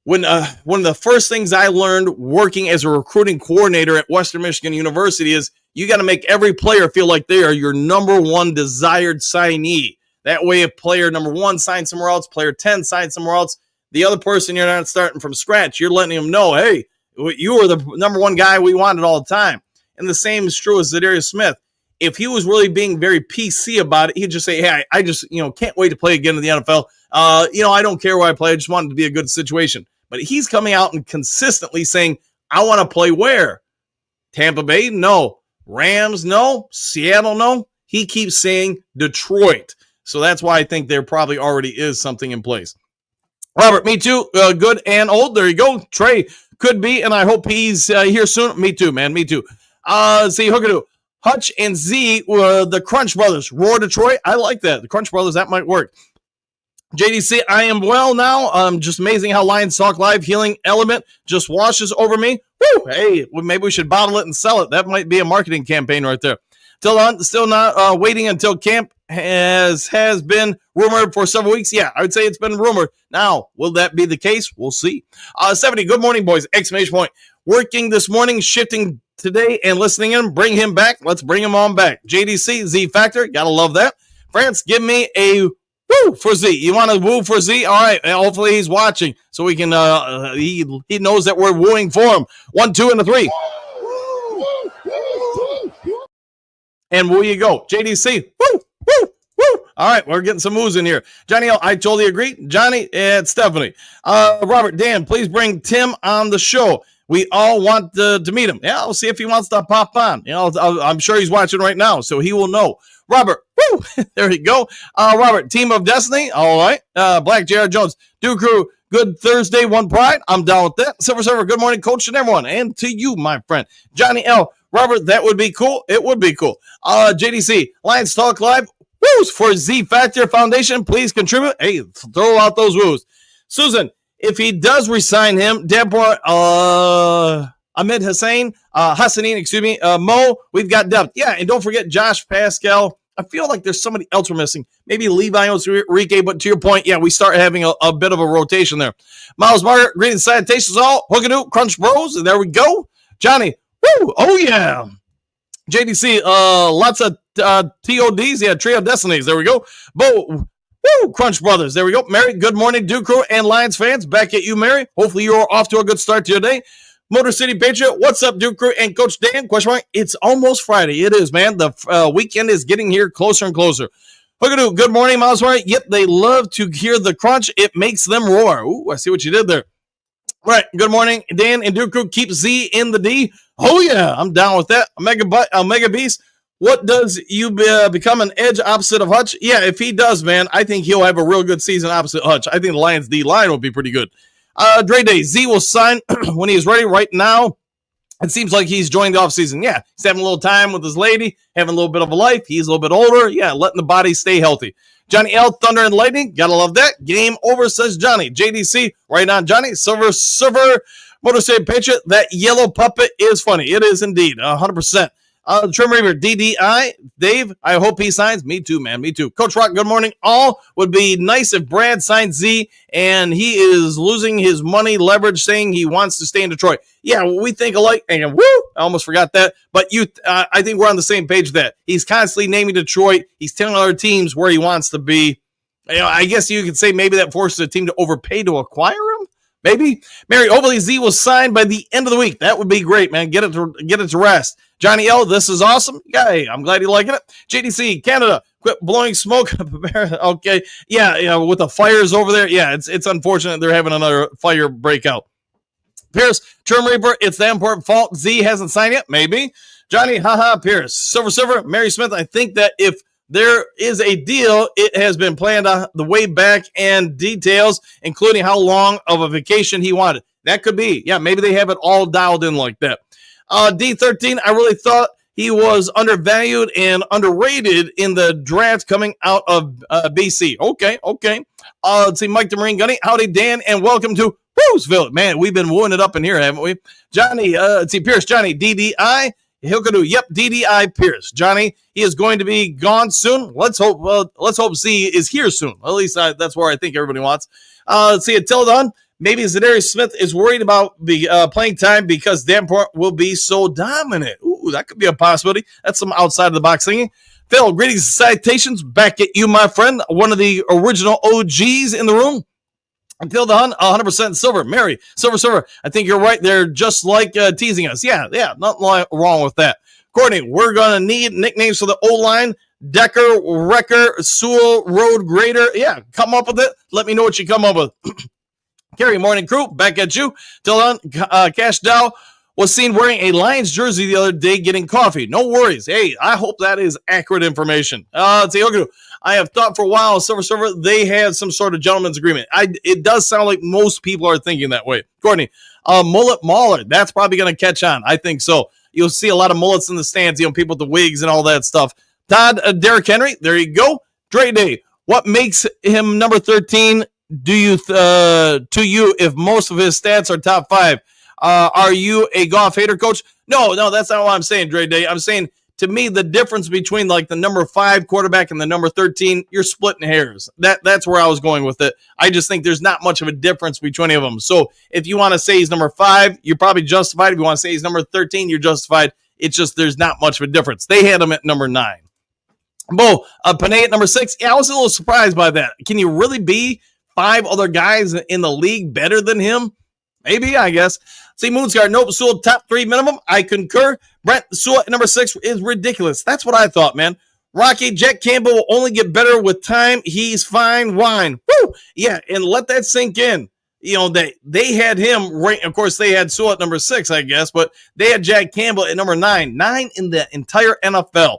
One of the first things I learned working as a recruiting coordinator at Western Michigan University is you got to make every player feel like they are your number one desired signee. That way, if player number 1 signs somewhere else, player 10 signs somewhere else, the other person, you're not starting from scratch. You're letting them know, hey, you were the number one guy we wanted all the time. And the same is true as Zadarius Smith. If he was really being very PC about it, he'd just say, hey, I just, can't wait to play again in the NFL. I don't care where I play. I just want it to be a good situation. But he's coming out and consistently saying, I want to play where? Tampa Bay? No. Rams? No. Seattle? No. He keeps saying Detroit. So that's why I think there probably already is something in place. Robert, me too. Good and old. There you go. Trey could be, and I hope he's here soon. Me too, man. Me too. See, Hookadoo. Hutch and Z, the Crunch Brothers. Roar Detroit. I like that. The Crunch Brothers, that might work. JDC, I am well now. Just amazing how Lions Talk Live healing element just washes over me. Woo! Hey, maybe we should bottle it and sell it. That might be a marketing campaign right there. Still not waiting until camp has been rumored for several weeks. Yeah, I would say it's been rumored. Now, will that be the case? We'll see. 70, good morning, boys. Exclamation point. Working this morning, shifting today and listening in. Bring him back. Let's bring him on back. JDC, Z Factor. Gotta love that. France, give me a woo for Z. You want to woo for Z? All right. Hopefully he's watching so we can, he knows that we're wooing for him. 1, 2, and a 3. And where you go? JDC. Woo, woo, woo. All right. We're getting some woos in here. Johnny L, I totally agree. Johnny and Stephanie. Robert, Dan, please bring Tim on the show. We all want to meet him. Yeah, I'll see if he wants to pop on. I'm sure he's watching right now, so he will know. Robert, woo, there you go. Robert, Team of Destiny. All right. Black Jared Jones. Duke Crew, good Thursday, one pride. I'm down with that. Silver Server, good morning, coach, and everyone. And to you, my friend. Johnny L. Robert, that would be cool. It would be cool. JDC, Lions Talk Live. Woos for Z Factor Foundation. Please contribute. Hey, throw out those woos. Susan, if he does resign him, Deborah, Ahmed Hassanin, Mo, we've got depth. Yeah, and don't forget Josh Pascal. I feel like there's somebody else we're missing. Maybe Levi Enrique, but to your point, yeah, we start having a bit of a rotation there. Miles Margaret, greetings, salutations all. Hookadoo, Crunch Bros, and there we go. Johnny, woo, oh yeah. JDC, lots of TODs, yeah, Trio Destinies, there we go. Bo, Woo! Crunch Brothers. There we go. Mary, good morning, Duke Crew and Lions fans. Back at you, Mary. Hopefully you're off to a good start to your day. Motor City Patriot, what's up, Duke Crew and Coach Dan? Question mark. It's almost Friday. It is, man. The weekend is getting here closer and closer. Hookadoo, good morning, Miles White. Yep, they love to hear the crunch. It makes them roar. Ooh, I see what you did there. All right, good morning, Dan and Duke Crew. Keep Z in the D. Oh, yeah, I'm down with that. Mega Beast. What does you become an edge opposite of Hutch? Yeah, if he does, man, I think he'll have a real good season opposite Hutch. I think the Lions D-line will be pretty good. Dre Day, Z will sign when he's ready. Right now, it seems like he's joined the offseason. Yeah, he's having a little time with his lady, having a little bit of a life. He's a little bit older. Yeah, letting the body stay healthy. Johnny L, Thunder and Lightning. Gotta love that. Game over, says Johnny. JDC, right on, Johnny. Silver, Motor City Patriot. That yellow puppet is funny. It is indeed, 100%. Trim Reaver, DDI, Dave, I hope he signs. Me too, man, me too. Coach Rock, good morning. All would be nice if Brad signs Z, and he is losing his money leverage, saying he wants to stay in Detroit. Yeah, we think alike, and woo, I almost forgot that. But I think we're on the same page that he's constantly naming Detroit. He's telling other teams where he wants to be. I guess you could say maybe that forces a team to overpay to acquire him. Maybe. Mary, hopefully Z will sign by the end of the week. That would be great, man. Get it to rest. Johnny L, this is awesome. Hey, I'm glad you're liking it. JDC, Canada, quit blowing smoke. Okay. Yeah, with the fires over there. Yeah, it's unfortunate they're having another fire breakout. Pierce, Trim Reaper, it's the important fault. Z hasn't signed yet. Maybe. Johnny, haha, Pierce. Silver, Mary Smith, I think that if there is a deal, it has been planned on the way back and details, including how long of a vacation he wanted. That could be. Yeah, maybe they have it all dialed in like that. D13, I really thought he was undervalued and underrated in the draft coming out of BC. Okay. Let's see, Mike the Marine Gunny. Howdy, Dan, and welcome to Woosville. Man, we've been wooing it up in here, haven't we? Johnny, let's see, Pierce, Johnny, DDI. Hilkadu, yep, DDI Pierce. Johnny, he is going to be gone soon. Let's hope Z is here soon. At least that's where I think everybody wants. Let's see, until then, maybe Zadarius Smith is worried about the playing time because Davenport will be so dominant. Ooh, that could be a possibility. That's some outside of the box thinking. Phil, greetings and salutations. Back at you, my friend. One of the original OGs in the room. Until the 100% Silver. Mary, Silver. I think you're right. They're just like teasing us. Yeah, nothing wrong with that. Courtney, we're going to need nicknames for the O-line. Decker, Wrecker, Sewell, Road Grader. Yeah, come up with it. Let me know what you come up with. Carrie, morning crew, back at you. Till then, Cash Dow was seen wearing a Lions jersey the other day getting coffee. No worries. Hey, I hope that is accurate information. Let's see, okay. I have thought for a while, Silver, they had some sort of gentleman's agreement. It does sound like most people are thinking that way. Courtney, mullet mauler, that's probably going to catch on. I think so. You'll see a lot of mullets in the stands, people with the wigs and all that stuff. Todd, Derrick Henry, there you go. Dre Day, what makes him number 13 to you if most of his stats are top 5? Are you a golf hater, coach? No, that's not what I'm saying, Dre Day. I'm saying, to me, the difference between like the number 5 quarterback and the number 13, you're splitting hairs. That's where I was going with it. I just think there's not much of a difference between any of them. So if you want to say he's number 5, you're probably justified. If you want to say he's number 13, you're justified. It's just there's not much of a difference. They had him at number 9. Bo, Panay at number 6. Yeah, I was a little surprised by that. Can you really be 5 other guys in the league better than him? Maybe, I guess. See, Moonscar, nope, Sewell, top 3 minimum. I concur. Brent, Sewell at number 6 is ridiculous. That's what I thought, man. Rocky, Jack Campbell will only get better with time. He's fine wine. Woo! Yeah, and let that sink in. They had him right. Of course, they had Sewell at number 6, I guess, but they had Jack Campbell at number 9. 9 in the entire NFL.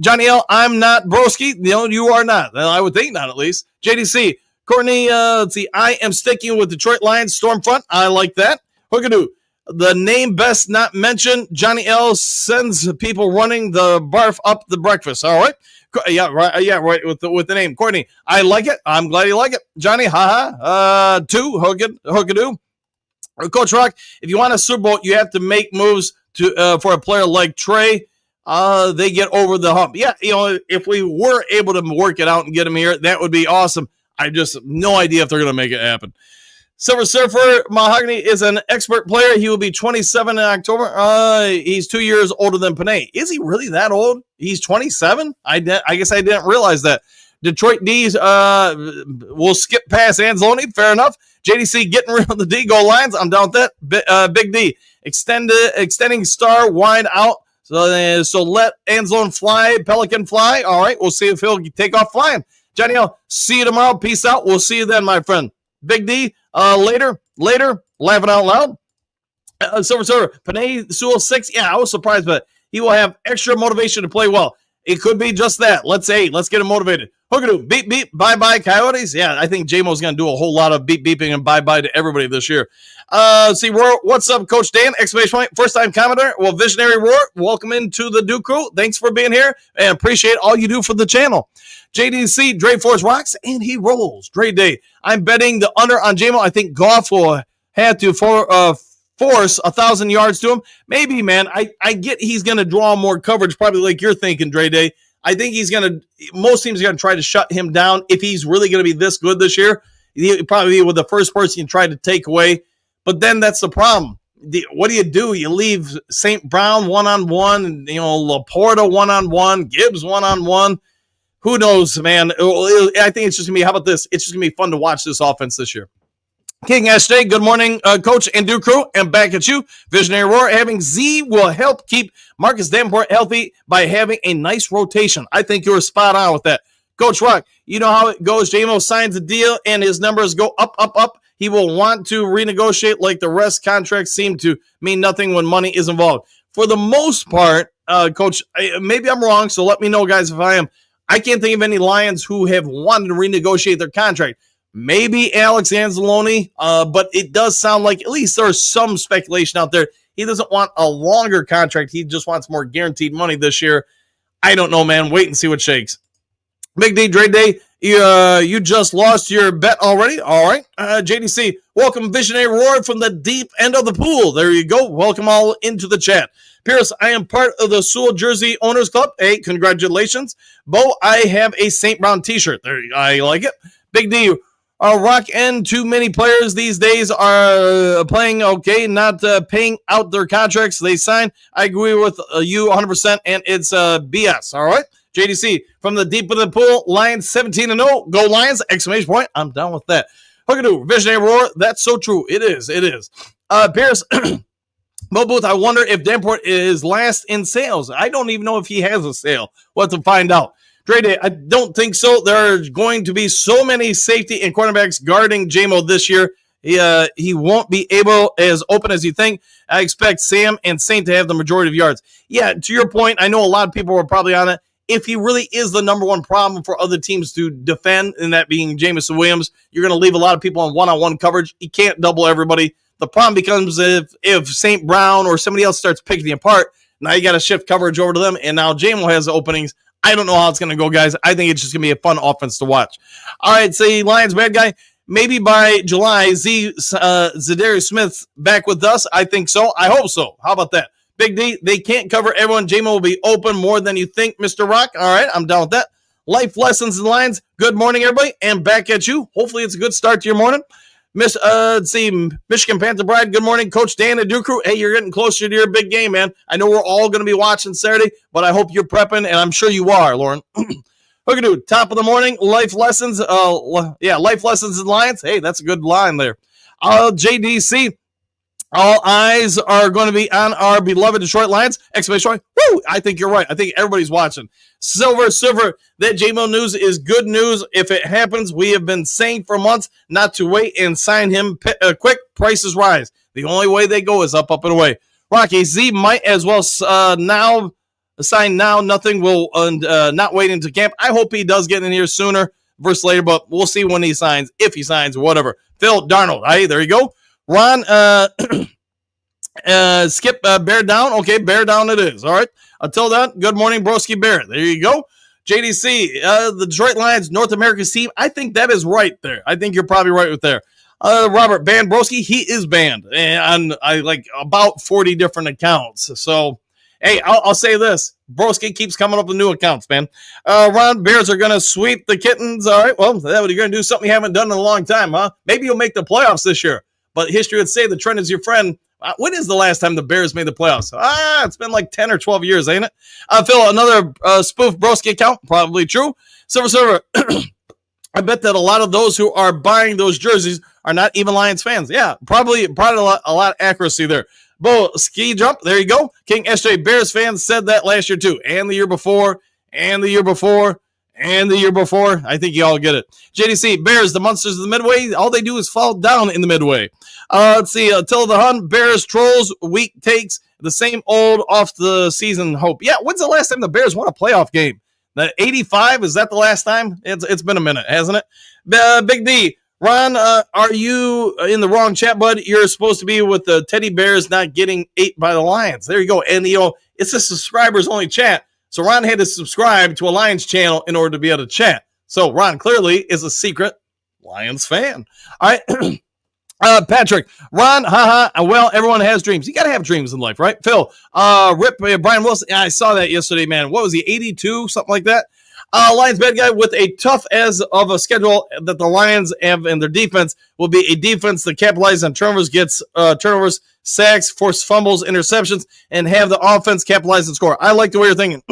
Johnny L, I'm not broski. You are not. I would think not, at least. JDC, Courtney, let's see. I am sticking with Detroit Lions Stormfront. I like that. Hookadoo. The name best not mentioned. Johnny L sends people running the barf up the breakfast. All right. Yeah, right. Yeah, right. With the name Courtney. I like it. I'm glad you like it. Johnny, 2. Hookadoo. Coach Rock, if you want a Super Bowl, you have to make moves for a player like Trey. They get over the hump. Yeah, if we were able to work it out and get him here, that would be awesome. I just have no idea if they're going to make it happen. Silver Surfer Mahogany is an expert player. He will be 27 in October. He's 2 years older than Panay. Is he really that old? He's 27? I guess I didn't realize that. Detroit D's will skip past Anzalone. Fair enough. JDC getting rid of the D. Go Lions. I'm down with that. Big D extending star wide out. So let Anzalone fly. Pelican fly. All right. We'll see if he'll take off flying. Johnny L, see you tomorrow. Peace out. We'll see you then, my friend. Big D, later, laughing out loud. Silver, Panay Sewell 6. Yeah, I was surprised, but he will have extra motivation to play well. It could be just that. Let's get him motivated. Hookadoo, beep, beep, bye-bye, Coyotes. Yeah, I think J-Mo's going to do a whole lot of beep, beeping and bye-bye to everybody this year. Roar, what's up, Coach Dan? Exclamation point, first-time commenter. Well, Visionary Roar, welcome into the Duke Crew. Thanks for being here, and appreciate all you do for the channel. JDC, Dre Force rocks, and he rolls. Dre Day. I'm betting the under on J-Mo. I think Goff will have to force 1,000 yards to him. Maybe, man. I get he's going to draw more coverage, probably like you're thinking, Dre Day. I think most teams are going to try to shut him down. If he's really going to be this good this year, he'll probably be with the first person you try to take away. But then that's the problem. What do? You leave St. Brown one-on-one, Laporta one-on-one, Gibbs one-on-one. Who knows, man? I think it's just going to be, how about this? It's just going to be fun to watch this offense this year. King SJ, good morning, Coach and Duke Crew, and back at you. Visionary Roar, having Z will help keep Marcus Davenport healthy by having a nice rotation. I think you were spot on with that. Coach Rock, you know how it goes. JMO signs a deal and his numbers go up, up, up. He will want to renegotiate like the rest. Contracts seem to mean nothing when money is involved. For the most part, Coach, maybe I'm wrong, so let me know, guys, if I am. I can't think of any Lions who have wanted to renegotiate their contract. Maybe Alex Anzalone, but it does sound like at least there's some speculation out there. He doesn't want a longer contract. He just wants more guaranteed money this year. I don't know, man. Wait and see what shakes. Big D, Dre Day, you just lost your bet already? All right. JDC, welcome Visionary Roar from the deep end of the pool. There you go. Welcome all into the chat. Pierce, I am part of the Sewell Jersey Owners Club. Hey, congratulations. Bo, I have a St. Brown t-shirt. There, I like it. Big D, Rock and too many players these days are playing okay, not paying out their contracts they signed. I agree with you 100%, and it's BS. All right, JDC from the deep of the pool, Lions 17-0. Go Lions! Exclamation point! I'm down with that. Hookadoo, Visionary Roar. That's so true. It is. Pierce, Mo Booth. I wonder if Davenport is last in sales. I don't even know if he has a sale. We'll have to find out. Dre Day, I don't think so. There are going to be so many safety and cornerbacks guarding J-Mo this year. He won't be able as open as you think. I expect Sam and Saint to have the majority of yards. Yeah, to your point, I know a lot of people were probably on it. If he really is the number one problem for other teams to defend, and that being Jamison Williams, you're going to leave a lot of people on one-on-one coverage. You can't double everybody. The problem becomes if St. Brown or somebody else starts picking him apart, now you got to shift coverage over to them, and now J-Mo has the openings. I don't know how it's going to go, guys. I think it's just going to be a fun offense to watch. All right, say Lions bad guy. Maybe by July, Zadarius Smith's back with us. I think so. I hope so. How about that? Big D, they can't cover everyone. J-Mo will be open more than you think, Mr. Rock. All right, I'm down with that. Life lessons in Lions. Good morning, everybody, and back at you. Hopefully it's a good start to your morning. Michigan Panther Bride, good morning. Coach Dan and Duke Crew. Hey, you're getting closer to your big game, man. I know we're all going to be watching Saturday, but I hope you're prepping, and I'm sure you are, Lauren. Hookadoo, top of the morning, life lessons. Life lessons in Lions. Hey, that's a good line there. JDC, all eyes are going to be on our beloved Detroit Lions. Exclamation point. Woo! I think you're right. I think everybody's watching. Silver, that J-Mo news is good news. If it happens, we have been saying for months not to wait and sign him quick. Prices rise. The only way they go is up, and away. Rocky Z might as well now sign now. Nothing will not wait into camp. I hope he does get in here sooner versus later, but we'll see when he signs, if he signs, whatever. Phil Darnold. Hey, there you go. Ron, skip bear down. Okay, bear down it is. All right. Until then, good morning, Broski Bear. There you go. JDC, the Detroit Lions, North America's team. I think that is right there. I think you're probably right with there. Robert banned Broski. He is banned. And I like about 40 different accounts. So, hey, I'll say this. Broski keeps coming up with new accounts, man. Ron, Bears are going to sweep the Kittens. All right. Well, you're going to do something you haven't done in a long time, huh? Maybe you'll make the playoffs this year. But history would say the trend is your friend. When is the last time the Bears made the playoffs? It's been like 10 or 12 years, ain't it? Phil, another spoof Broski account. Probably true. Silver. I bet that a lot of those who are buying those jerseys are not even Lions fans. Yeah, probably a lot of accuracy there. Bo, ski jump, there you go. King SJ, Bears fans said that last year too, and the year before, and the year before, and the year before. I think you all get it. JDC, Bears, the monsters of the Midway, all they do is fall down in the Midway. Let's see, Till the Hun, Bears, Trolls, weak takes, the same old off the season hope. Yeah, when's the last time the Bears won a playoff game? The 85, is that the last time? It's been a minute, hasn't it? Big D, Ron, are you in the wrong chat, bud? You're supposed to be with the teddy bears not getting ate by the Lions. There you go. And, it's a subscribers-only chat. So Ron had to subscribe to a Lions channel in order to be able to chat. So Ron clearly is a secret Lions fan. All right. Patrick, Ron, well, everyone has dreams. You got to have dreams in life, right? Phil, Rip, Brian Wilson. Yeah, I saw that yesterday, man. What was he, 82, something like that? Lions bad guy with a tough as of a schedule that the Lions have in their defense will be a defense that capitalizes on turnovers, gets turnovers, sacks, force fumbles, interceptions, and have the offense capitalize and score. I like the way you're thinking.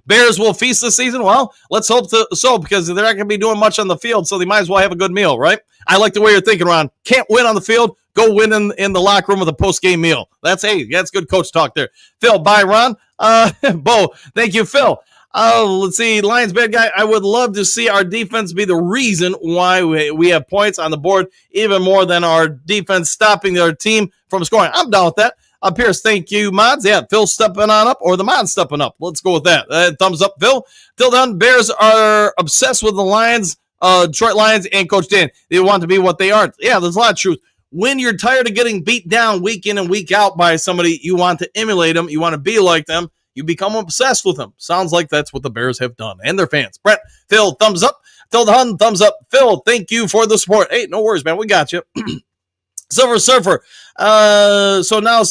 Bears will feast this season. Well, let's hope so, because they're not going to be doing much on the field, so they might as well have a good meal, right? I like the way you're thinking, Ron. Can't win on the field. Go win in the locker room with a post-game meal. That's good coach talk there. Phil, bye, Ron. Bo, thank you, Phil. Let's see, Lions bad guy. I would love to see our defense be the reason why we have points on the board, even more than our defense stopping their team from scoring. I'm down with that. Pierce, thank you, mods. Yeah, Phil stepping on up or the mods stepping up. Let's go with that. Thumbs up, Phil. Till then, Bears are obsessed with the Lions, Detroit Lions, and Coach Dan. They want to be what they aren't. Yeah, there's a lot of truth. When you're tired of getting beat down week in and week out by somebody, you want to emulate them. You want to be like them. You become obsessed with them. Sounds like that's what the Bears have done and their fans. Brent, Phil, thumbs up. Till the Hun, thumbs up. Phil, thank you for the support. Hey, no worries, man. We got you. Silver Surfer. So now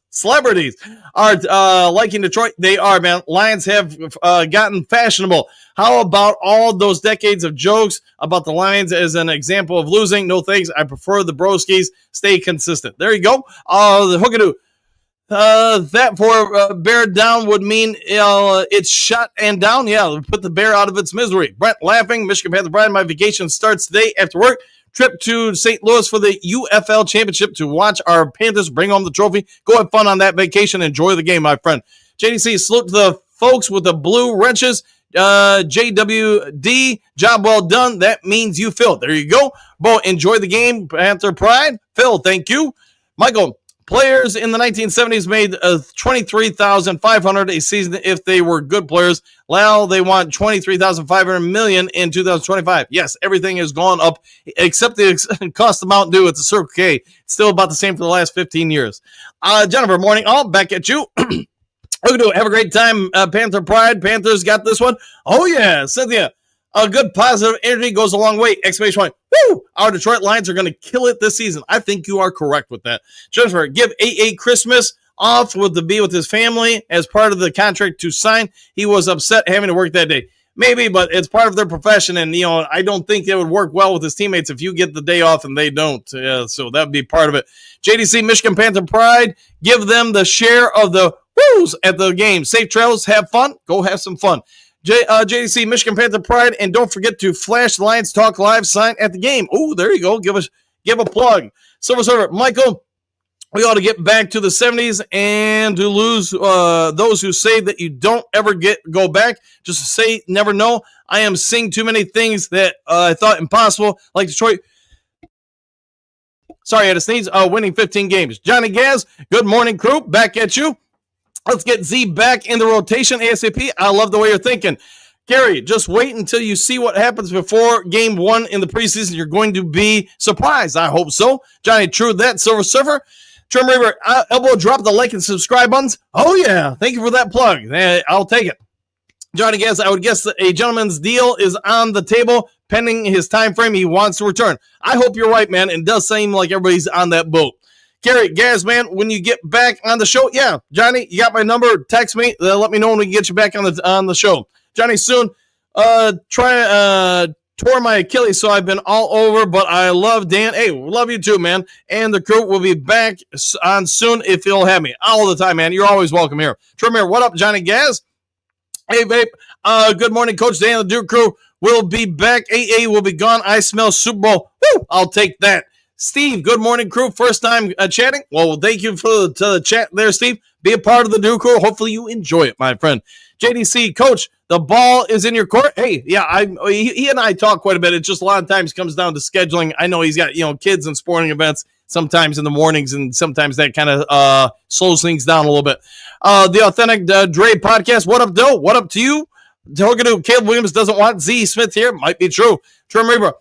celebrities are liking Detroit. They are, man. Lions have gotten fashionable. How about all those decades of jokes about the Lions as an example of losing? No thanks. I prefer the broskies. Stay consistent. There you go. The hookadoo. That for bear down would mean it's shut and down. Yeah, put the bear out of its misery. Brent laughing. Michigan Panther Brad. My vacation starts today after work. Trip to St. Louis for the UFL Championship to watch our Panthers bring home the trophy. Go have fun on that vacation. Enjoy the game, my friend. JDC, salute to the folks with the blue wrenches. JWD, job well done. That means you, Phil. There you go. Bo, enjoy the game. Panther Pride. Phil, thank you. Michael, players in the 1970s made $23,500 a season if they were good players. Well, they want $23,500 million in 2025. Yes, everything has gone up except the cost of Mountain Dew at the Circle K. It's still about the same for the last 15 years. Jennifer, morning all. Back at you. Have a great time, Panther Pride. Panthers got this one. Oh, yeah. Cynthia, a good positive energy goes a long way. Exclamation point. Woo! Our Detroit Lions are going to kill it this season. I think you are correct with that. Jennifer, give AA Christmas off to be with his family as part of the contract to sign. He was upset having to work that day. Maybe, but it's part of their profession, and I don't think it would work well with his teammates if you get the day off and they don't. So that would be part of it. JDC, Michigan Panther Pride, give them the share of the woos at the game. Safe travels, have fun. Go have some fun. JDC, Michigan Panther Pride, and don't forget to flash Lions Talk Live sign at the game. Oh, there you go. Give a plug. Silver Server, Michael, we ought to get back to the 70s and to lose those who say that you don't ever go back. Just say never know. I am seeing too many things that I thought impossible, like Detroit. Sorry, I had to sneeze. Winning 15 games. Johnny Gaz, good morning, crew. Back at you. Let's get Z back in the rotation ASAP. I love the way you're thinking. Gary, just wait until you see what happens before game 1 in the preseason. You're going to be surprised. I hope so. Johnny, true that. Silver Surfer. Trim Reaver, elbow drop the like and subscribe buttons. Oh, yeah. Thank you for that plug. I'll take it. Johnny Guess, I would guess that a gentleman's deal is on the table pending his time frame. He wants to return. I hope you're right, man. It does seem like everybody's on that boat. Gary, Gaz, man, when you get back on the show, yeah, Johnny, you got my number. Text me. Let me know when we can get you back on the show. Johnny, soon. Tore my Achilles, so I've been all over, but I love Dan. Hey, love you too, man. And the crew will be back on soon if you'll have me. All the time, man. You're always welcome here. Tremere, what up, Johnny Gaz? Hey, babe, Good morning, Coach Dan. The Duke Crew will be back. AA will be gone. I smell Super Bowl. Woo! I'll take that. Steve, good morning, crew. First time chatting. Well, thank you for the chat there, Steve. Be a part of the Duke Crew. Hopefully you enjoy it, my friend. JDC, Coach, the ball is in your court. Hey, yeah, he and I talk quite a bit. It just a lot of times comes down to scheduling. I know he's got, kids and sporting events sometimes in the mornings, and sometimes that kind of slows things down a little bit. The Authentic Dre podcast. What up, Doe? What up to you? Caleb Williams doesn't want Z Smith here. Might be true. Trim Reaper.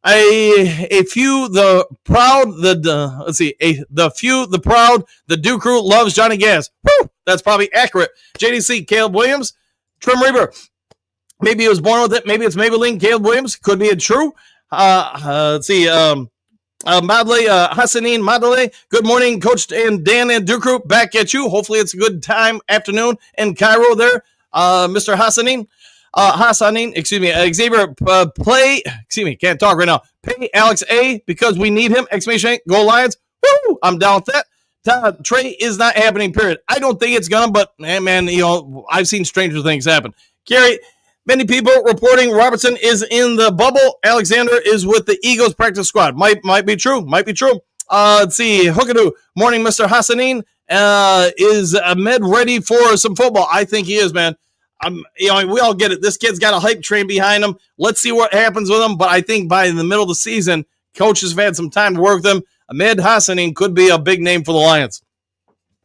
A few, the proud, the few, the proud, the Duke Crew loves Johnny Gas. Woo! That's probably accurate. JDC, Caleb Williams, Trim Reaper. Maybe he was born with it. Maybe it's Maybelline, Caleb Williams. Could be true. Madele, Hassanin, Madele. Good morning, Coach and Dan and Duke Crew. Back at you. Hopefully it's a good time, afternoon in Cairo there. Mr. Hassanin. Xavier, can't talk right now. Pay Alex A because we need him, exclamation, go Lions. Woo! I'm down with that. Trey is not happening, period. I don't think it's gonna, but man, I've seen stranger things happen. Gary, many people reporting Robertson is in the bubble. Alexander is with the Eagles practice squad. Might be true. Let's see. Hookadoo. Morning, Mr. Hassanin. Is Ahmed ready for some football? I think he is, man. We all get it. This kid's got a hype train behind him. Let's see what happens with him. But I think by the middle of the season, coaches have had some time to work with him. Ahmed Hassanin could be a big name for the Lions.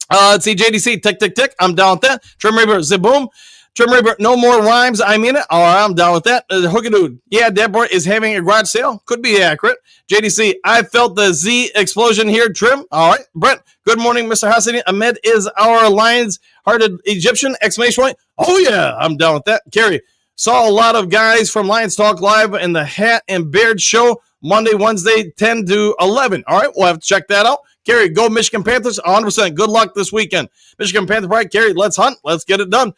Let's see, JDC, tick. I'm down with that. Trim Reaper, Ziboom. Trim Reaper, no more rhymes. I mean it. All right, I'm down with that. Hookadoo, yeah, Deborah is having a garage sale. Could be accurate. JDC, I felt the Z explosion here. Trim. All right. Brent, good morning, Mr. Hassanin. Ahmed is our Lions-hearted Egyptian, exclamation point. Oh, yeah, I'm down with that. Carrie, saw a lot of guys from Lions Talk Live in the Hat and Beard show Monday, Wednesday, 10 to 11. All right, we'll have to check that out. Carrie, go Michigan Panthers, 100%. Good luck this weekend. Michigan Panther Pride, Carrie, let's hunt. Let's get it done.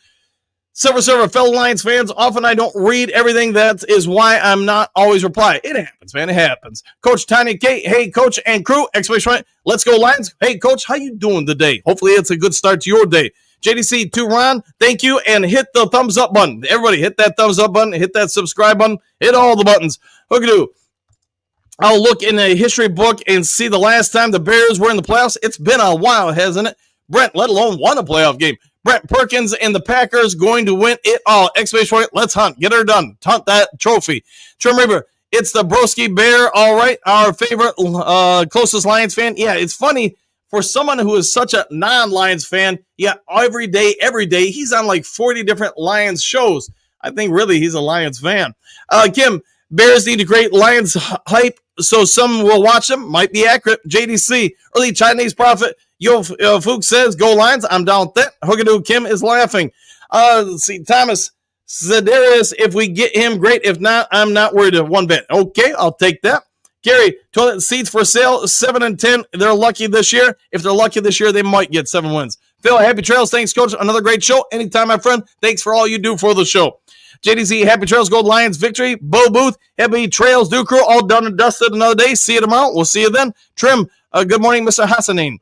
Silver, fellow Lions fans, often I don't read everything. That is why I'm not always reply. It happens, man. It happens. Coach Tanya K, hey, Coach and crew, exclamation point. Let's go, Lions. Hey, Coach, how you doing today? Hopefully it's a good start to your day. JDC, to Ron, thank you, and hit the thumbs up button. Everybody, hit that thumbs up button, hit that subscribe button, hit all the buttons. Hookadoo. I'll look in a history book and see the last time the Bears were in the playoffs. It's been a while, hasn't it? Brent, let alone won a playoff game. Brent Perkins and the Packers going to win it all. Exclamation point. Let's hunt. Get her done. Hunt that trophy. Trim Reaper, it's the Broski Bear. All right. Our favorite, closest Lions fan. Yeah, it's funny for someone who is such a non-Lions fan. Yeah, every day, he's on like 40 different Lions shows. I think really he's a Lions fan. Kim, Bears need to create Lions hype so some will watch them. Might be accurate. JDC, early Chinese prophet. Yo, Fook says, go Lions. I'm down with that. Hookadoo Kim is laughing. Let's see, Thomas Zedarius, if we get him, great. If not, I'm not worried one bit. Okay, I'll take that. Gary, toilet seats for sale, 7 and 10. They're lucky this year. If they're lucky this year, they might get 7 wins. Phil, happy trails. Thanks, Coach. Another great show. Anytime, my friend. Thanks for all you do for the show. JDZ, happy trails, Gold Lions victory. Bo Booth, happy trails, Duke Crew, all done and dusted another day. See you tomorrow. We'll see you then. Trim, good morning, Mr. Hassanin.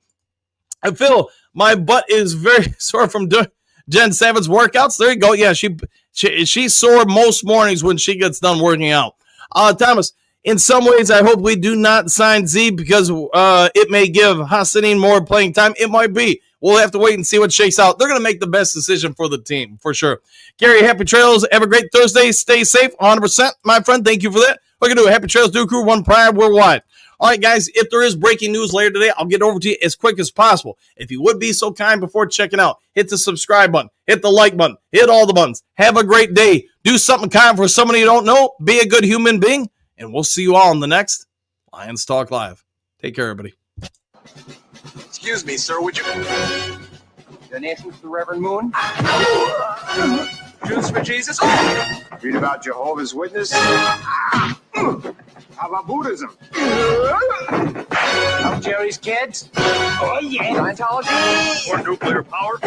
And Phil, my butt is very sore from doing Jen Savage's workouts. There you go. Yeah, she's sore most mornings when she gets done working out. Thomas, in some ways, I hope we do not sign Z because it may give Hassanin more playing time. It might be. We'll have to wait and see what shakes out. They're going to make the best decision for the team, for sure. Gary, happy trails. Have a great Thursday. Stay safe, 100%, my friend. Thank you for that. We're going to do happy trails, Duke Crew, one pride worldwide. All right, guys, if there is breaking news later today, I'll get over to you as quick as possible. If you would be so kind before checking out, hit the subscribe button, hit the like button, hit all the buttons. Have a great day. Do something kind for somebody you don't know. Be a good human being, and we'll see you all in the next Lions Talk Live. Take care, everybody. Excuse me, sir, would you... Donations to Reverend Moon? Jews for Jesus? Read about Jehovah's Witness? How about Buddhism? Jerry's kids? Oh, yeah. Scientology? Or nuclear power?